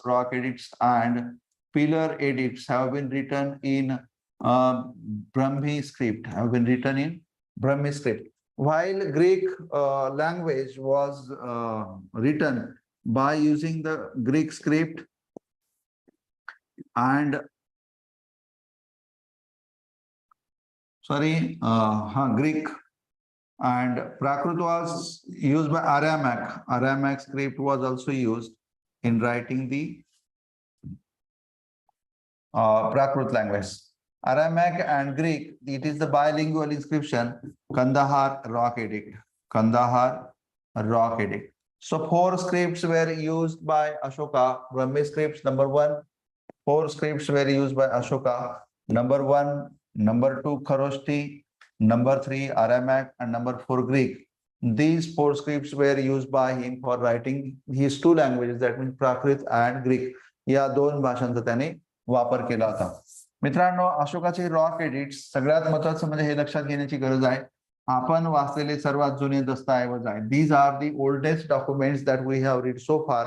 have been written in Brahmi script, while Greek language was written by using the Greek script and Greek, and Prakrit was used by Aramaic. Aramaic script was also used in writing the Prakrit language. Aramaic and Greek, it is the bilingual inscription, Kandahar rock edict. So 4 scripts were used by Ashoka. Brahmi scripts, number 1. 4 scripts were used by Ashoka. Number 1, number 2, Kharoshti, number 3, Aramaic, and number 4, Greek. These 4 scripts were used by him for writing his 2 languages, that means Prakrit and Greek. या 2 भाषांचा त्याने वापर केला होता. मित्रांनो, अशोकाचे rock edits सगळ्यात महत्त्वाचं म्हणजे हे लक्षात घेण्याची गरज आहे, आपण वाचलेले सर्वात जुने दस्तऐवज आहे. These are the oldest documents that we have read so far,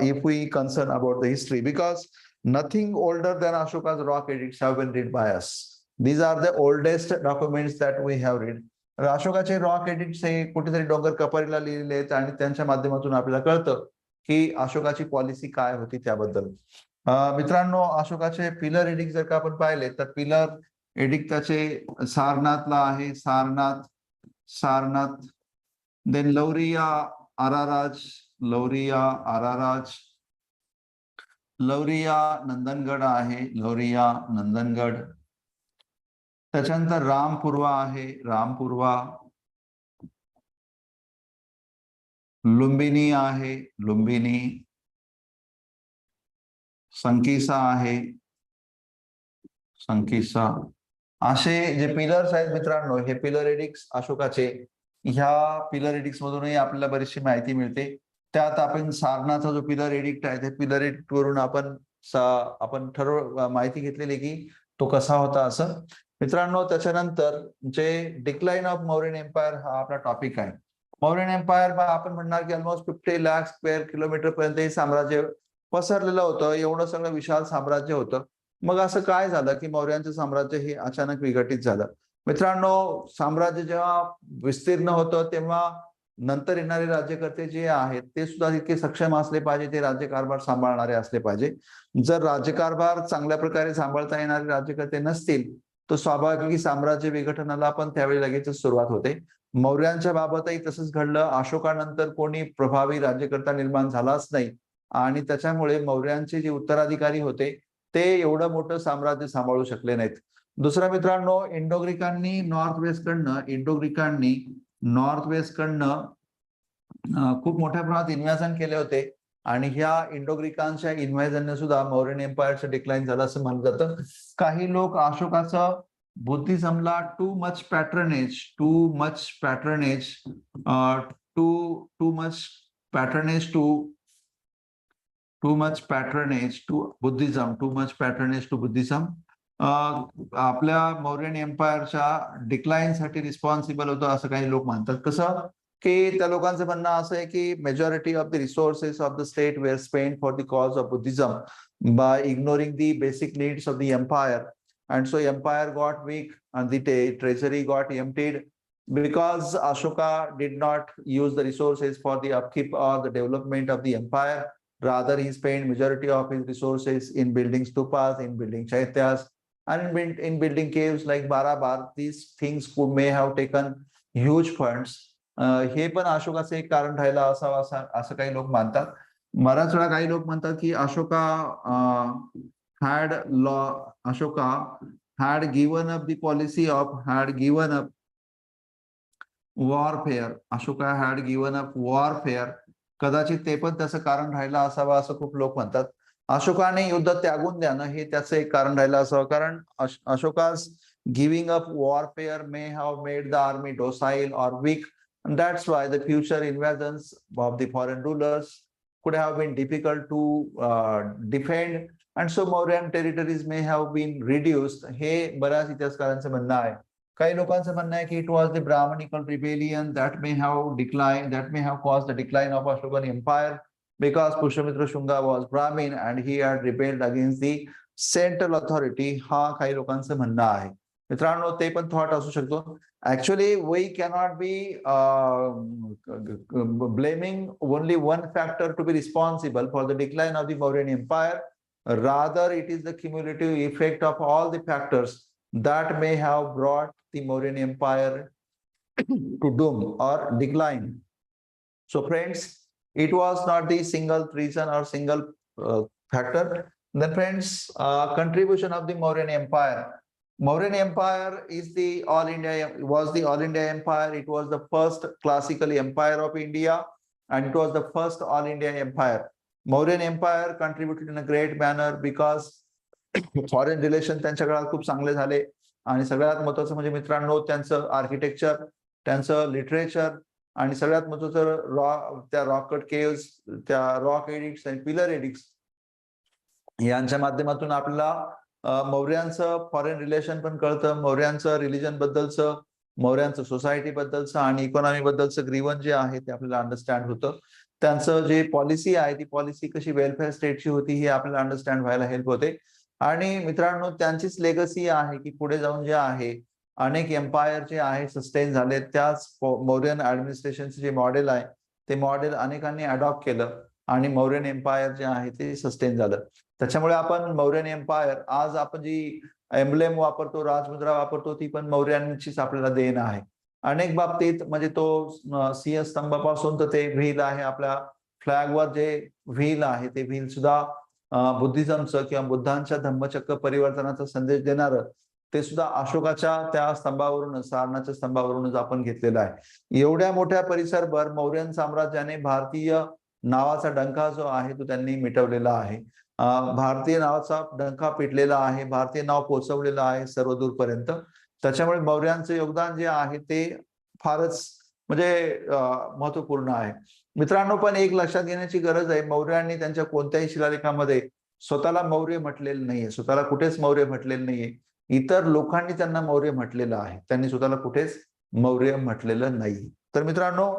if we concern about the history, because nothing older than Ashoka's rock edicts have been read by us. These are the oldest documents that we have read. अशोकाचे rock edicts हे कुठेतरी डोंगर कपारीला लिहिलेले आहेत आणि त्यांच्या माध्यमातून आपल्याला कळतं की अशोकाची पॉलिसी काय होती त्याबद्दल. मित्रांनो, अशोकाचे पिलर एडिक्ट जर का आपण पाहिले तर पिलर एडिक्ट त्याचे सारनाथला आहे, सारनाथ, देन लौरिया नंदनगड आहे, नंदनगड. त्याच्यानंतर रामपूर्वा आहे, लुंबिनी आहे, संकीसा आहे, असे जे पिलर्स आहेत मित्रांनो, हे पिलर एडिक्ट्स अशोकाचे. ह्या पिलर एडिक्ट्स मधूनही आपल्याला बरीचशी माहिती मिळते. त्यात आपण सारनाथचा जो पिलर एडिक्ट आहे, त्या पिलर एडिक्ट वरून आपण माहिती घेतलेली की तो कसा होता असं. मित्रांनो, त्याच्यानंतर जे डिक्लाइन ऑफ मौर्यन एम्पायर हा आपला टॉपिक आहे. मौर्यन एम्पायर आपण म्हणणार की ऑलमोस्ट 50 लाख स्क्वेअर किलोमीटर पर्यंत हे साम्राज्य पसरलेलं होतं. एवढं सगळं विशाल साम्राज्य होतं. मग असं काय झालं की मौर्यांचं साम्राज्य हे अचानक विघटित झालं. मित्रांनो, साम्राज्य जेव्हा विस्तीर्ण होतं तेव्हा नंतर येणारे राज्यकर्ते जे आहेत ते सुद्धा तितके सक्षम असले पाहिजे, ते राज्यकारभार सांभाळणारे असले पाहिजे. जर राज्यकारभार चांगल्या प्रकारे सांभाळता येणारे राज्यकर्ते नसतील तर स्वाभाविक साम्राज्य विघटनाला पण त्यावेळी लगेचच सुरुवात होते. मौर्यांच्या बाबतही तसंच घडलं. अशोकानंतर कोणी प्रभावी राज्यकर्ता निर्माण झालाच नाही आणि त्याच्यामुळे मौर्यांचे जे उत्तराधिकारी होते ते एवढं मोठं साम्राज्य सांभाळू शकले नाहीत. दुसरं मित्रांनो, इंडोग्रीकांनी नॉर्थ वेस्ट कडनं खूप मोठ्या प्रमाणात इन्व्हेजन केले होते आणि ह्या इंडोग्रीकांच्या इन्व्हेजनने सुद्धा मौर्यन एम्पायरचं डिक्लाइन झालं असं मानलं जातं. काही लोक अशोकाचं बुद्धिझमला टू मच पॅट्रनेज टू बुद्धिझम आपल्या मौर्यन एम्पायरच्या डिक्लाइन साठी रिस्पॉन्सिबल होतं असं काही लोक मानतात. कसं की त्या लोकांचं म्हणणं असं आहे की majority of the resources of the state were spent for the cause of Buddhism by ignoring the basic needs of the empire, and so empire got weak and the treasury got emptied because Ashoka did not use the resources for the upkeep or the development of the empire. Rather, he spent majority of his resources in building stupas, in building chaityas, and in building caves like Barabar. These things may have taken huge funds. हे पण अशोकाचं एक कारण राहिलं असावं असं काही लोक मानतात. बऱ्याच वेळा काही लोक म्हणतात की Ashoka had given up the policy of warfare. Ashoka had given up warfare. कदाचित ते पण त्याचं कारण राहिलं असावं असं खूप लोक म्हणतात. अशोकाने युद्ध त्यागून द्यानं हे त्याचं एक कारण राहिलं असावं, कारण Ashoka's giving up warfare may have made the army docile or weak. That's why the future invasions of the foreign rulers could have been difficult to defend, and so Mauryan territories may have been reduced. हे बऱ्याच इतिहासकारांचं म्हणणं आहे. काही लोकांचं म्हणणं आहे की it was the Brahmanical rebellion that may have cause the decline of Ashokan empire because Pushyamitra Shunga was Brahmin and he had rebelled against the central authority. हा काही लोकांचं म्हणणं आहे. मित्रांनो, ते पण थॉट असू शकतो. Actually, we cannot be blaming only one factor to be responsible for the decline of the Mauryan Empire. Rather, it is the cumulative effect of all the factors that may have brought the Mauryan Empire to doom or decline. So, friends, it was not the single reason or single factor. Then, friends, contribution of the Mauryan Empire. Mauryan Empire was the All India Empire. It was the first classical empire of India, and it was the first All India Empire. Mauryan Empire contributed in a great manner because foreign relations त्यांच्या काळात खूप चांगले झाले. आणि सगळ्यात महत्त्वाचं म्हणजे मित्रांनो, त्यांचं आर्किटेक्चर, त्यांचं लिटरेचर, आणि सगळ्यात महत्त्वाचं त्या रॉक कट केव्स, त्या रॉक एडिक्ट्स आणि पिलर एडिक्ट्स यांच्या माध्यमातून आपल्याला मौर्यांचं फॉरेन रिलेशन पण कळतं. मौर्यांचं रिलिजन बद्दलचं, मौर्यांचं सोसायटी बद्दलचं आणि इकॉनॉमी बद्दलचं ग्रीवन जे आहे ते आपल्याला अंडरस्टँड होतं. त्यांचं जे पॉलिसी आहे ती पॉलिसी कशी वेलफेअर स्टेटची होती हे आपल्याला अंडरस्टँड व्हायला हेल्प होते. आणि मित्रांनो, त्यांचीच लेगसी आहे की पुढे जाऊन जे आहे अनेक एम्पायर जे आहे सस्टेन झाले. त्याच मौर्यन ऍडमिनिस्ट्रेशनचे जे मॉडेल आहे ते मॉडेल अनेकांनी अडॉप्ट केलं आणि मौर्यन एम्पायर जे आहे ते सस्टेन झालं. त्याच्यामुळे आपण मौर्यन एम्पायर, आज आपण जी एम्ब्लेम वापरतो, राजमुद्रा वापरतो, ती पण मौर्यांचीच आपल्याला देण आहे अनेक बाबतीत. म्हणजे तो सिंह स्तंभापासून तर ते व्हील आहे आपल्या फ्लॅगवर, जे व्हील आहे ते व्हील सुद्धा बुद्धिझमचं किंवा बुद्धांच्या धम्मचक्र परिवर्तनाचा संदेश देणारं ते सुद्धा अशोकाच्या त्या स्तंभावरूनच, सारणाच्या स्तंभावरूनच आपण घेतलेलं आहे. एवढ्या मोठ्या परिसरभर मौर्यन साम्राज्याने भारतीय नावाचा डंका जो आहे तो त्यांनी मिटवलेला आहे. भारतीय नावाचा डंका पिटलेला आहे, भारतीय नाव पोहोचवलेलं आहे सर्व दूरपर्यंत. त्याच्यामुळे मौर्यांचं योगदान जे आहे ते फारच म्हणजे महत्वपूर्ण आहे. मित्रांनो, पण एक लक्षात घेण्याची गरज आहे, मौर्यांनी त्यांच्या कोणत्याही शिलालेखामध्ये स्वतःला मौर्य म्हटलेलं नाहीये, स्वतःला कुठेच मौर्य म्हटलेलं नाहीये. इतर लोकांनी त्यांना मौर्य म्हटलेलं आहे, त्यांनी स्वतःला कुठेच मौर्य म्हटलेलं नाही. तर मित्रांनो,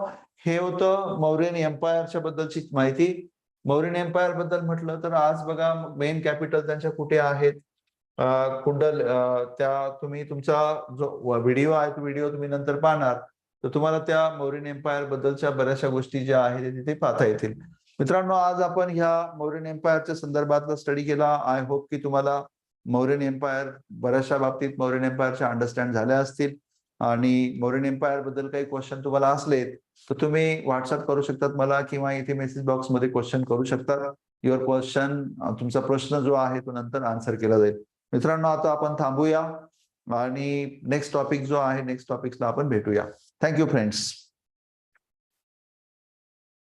हे होतं मौर्यन एम्पायरच्या बद्दलची माहिती. मौर्यन एम्पायर बद्दल म्हटलं तर आज बघा मेन कॅपिटल त्यांच्या कुठे आहेत, कुंडल, त्या तुम्ही तुमचा जो व्हिडिओ आहे तो व्हिडिओ तुम्ही नंतर पाहणार तर तुम्हाला त्या मौर्यन एम्पायर बद्दलच्या बऱ्याचशा गोष्टी ज्या आहेत ते तिथे पाहता येतील. मित्रांनो, आज आपण ह्या मौर्यन एम्पायरच्या संदर्भातला स्टडी केला. आय होप की तुम्हाला मौर्यन एम्पायर बऱ्याचशा बाबतीत मौर्यन एम्पायरच्या अंडरस्टँड झाल्या असतील. आणि मौर्यन एम्पायर बद्दल काही क्वेश्चन तुम्हाला असलेत तर तुम्ही व्हॉट्सअप करू शकतात मला, किंवा इथे मेसेज बॉक्स मध्ये क्वेश्चन करू शकतात. युअर क्वेश्चन, तुमचा प्रश्न जो आहे तो नंतर आन्सर केला जाईल. मित्रांनो, आता आपण थांबूया आणि नेक्स्ट टॉपिक जो आहे नेक्स्ट टॉपिकला आपण भेटूया. Thank you friends.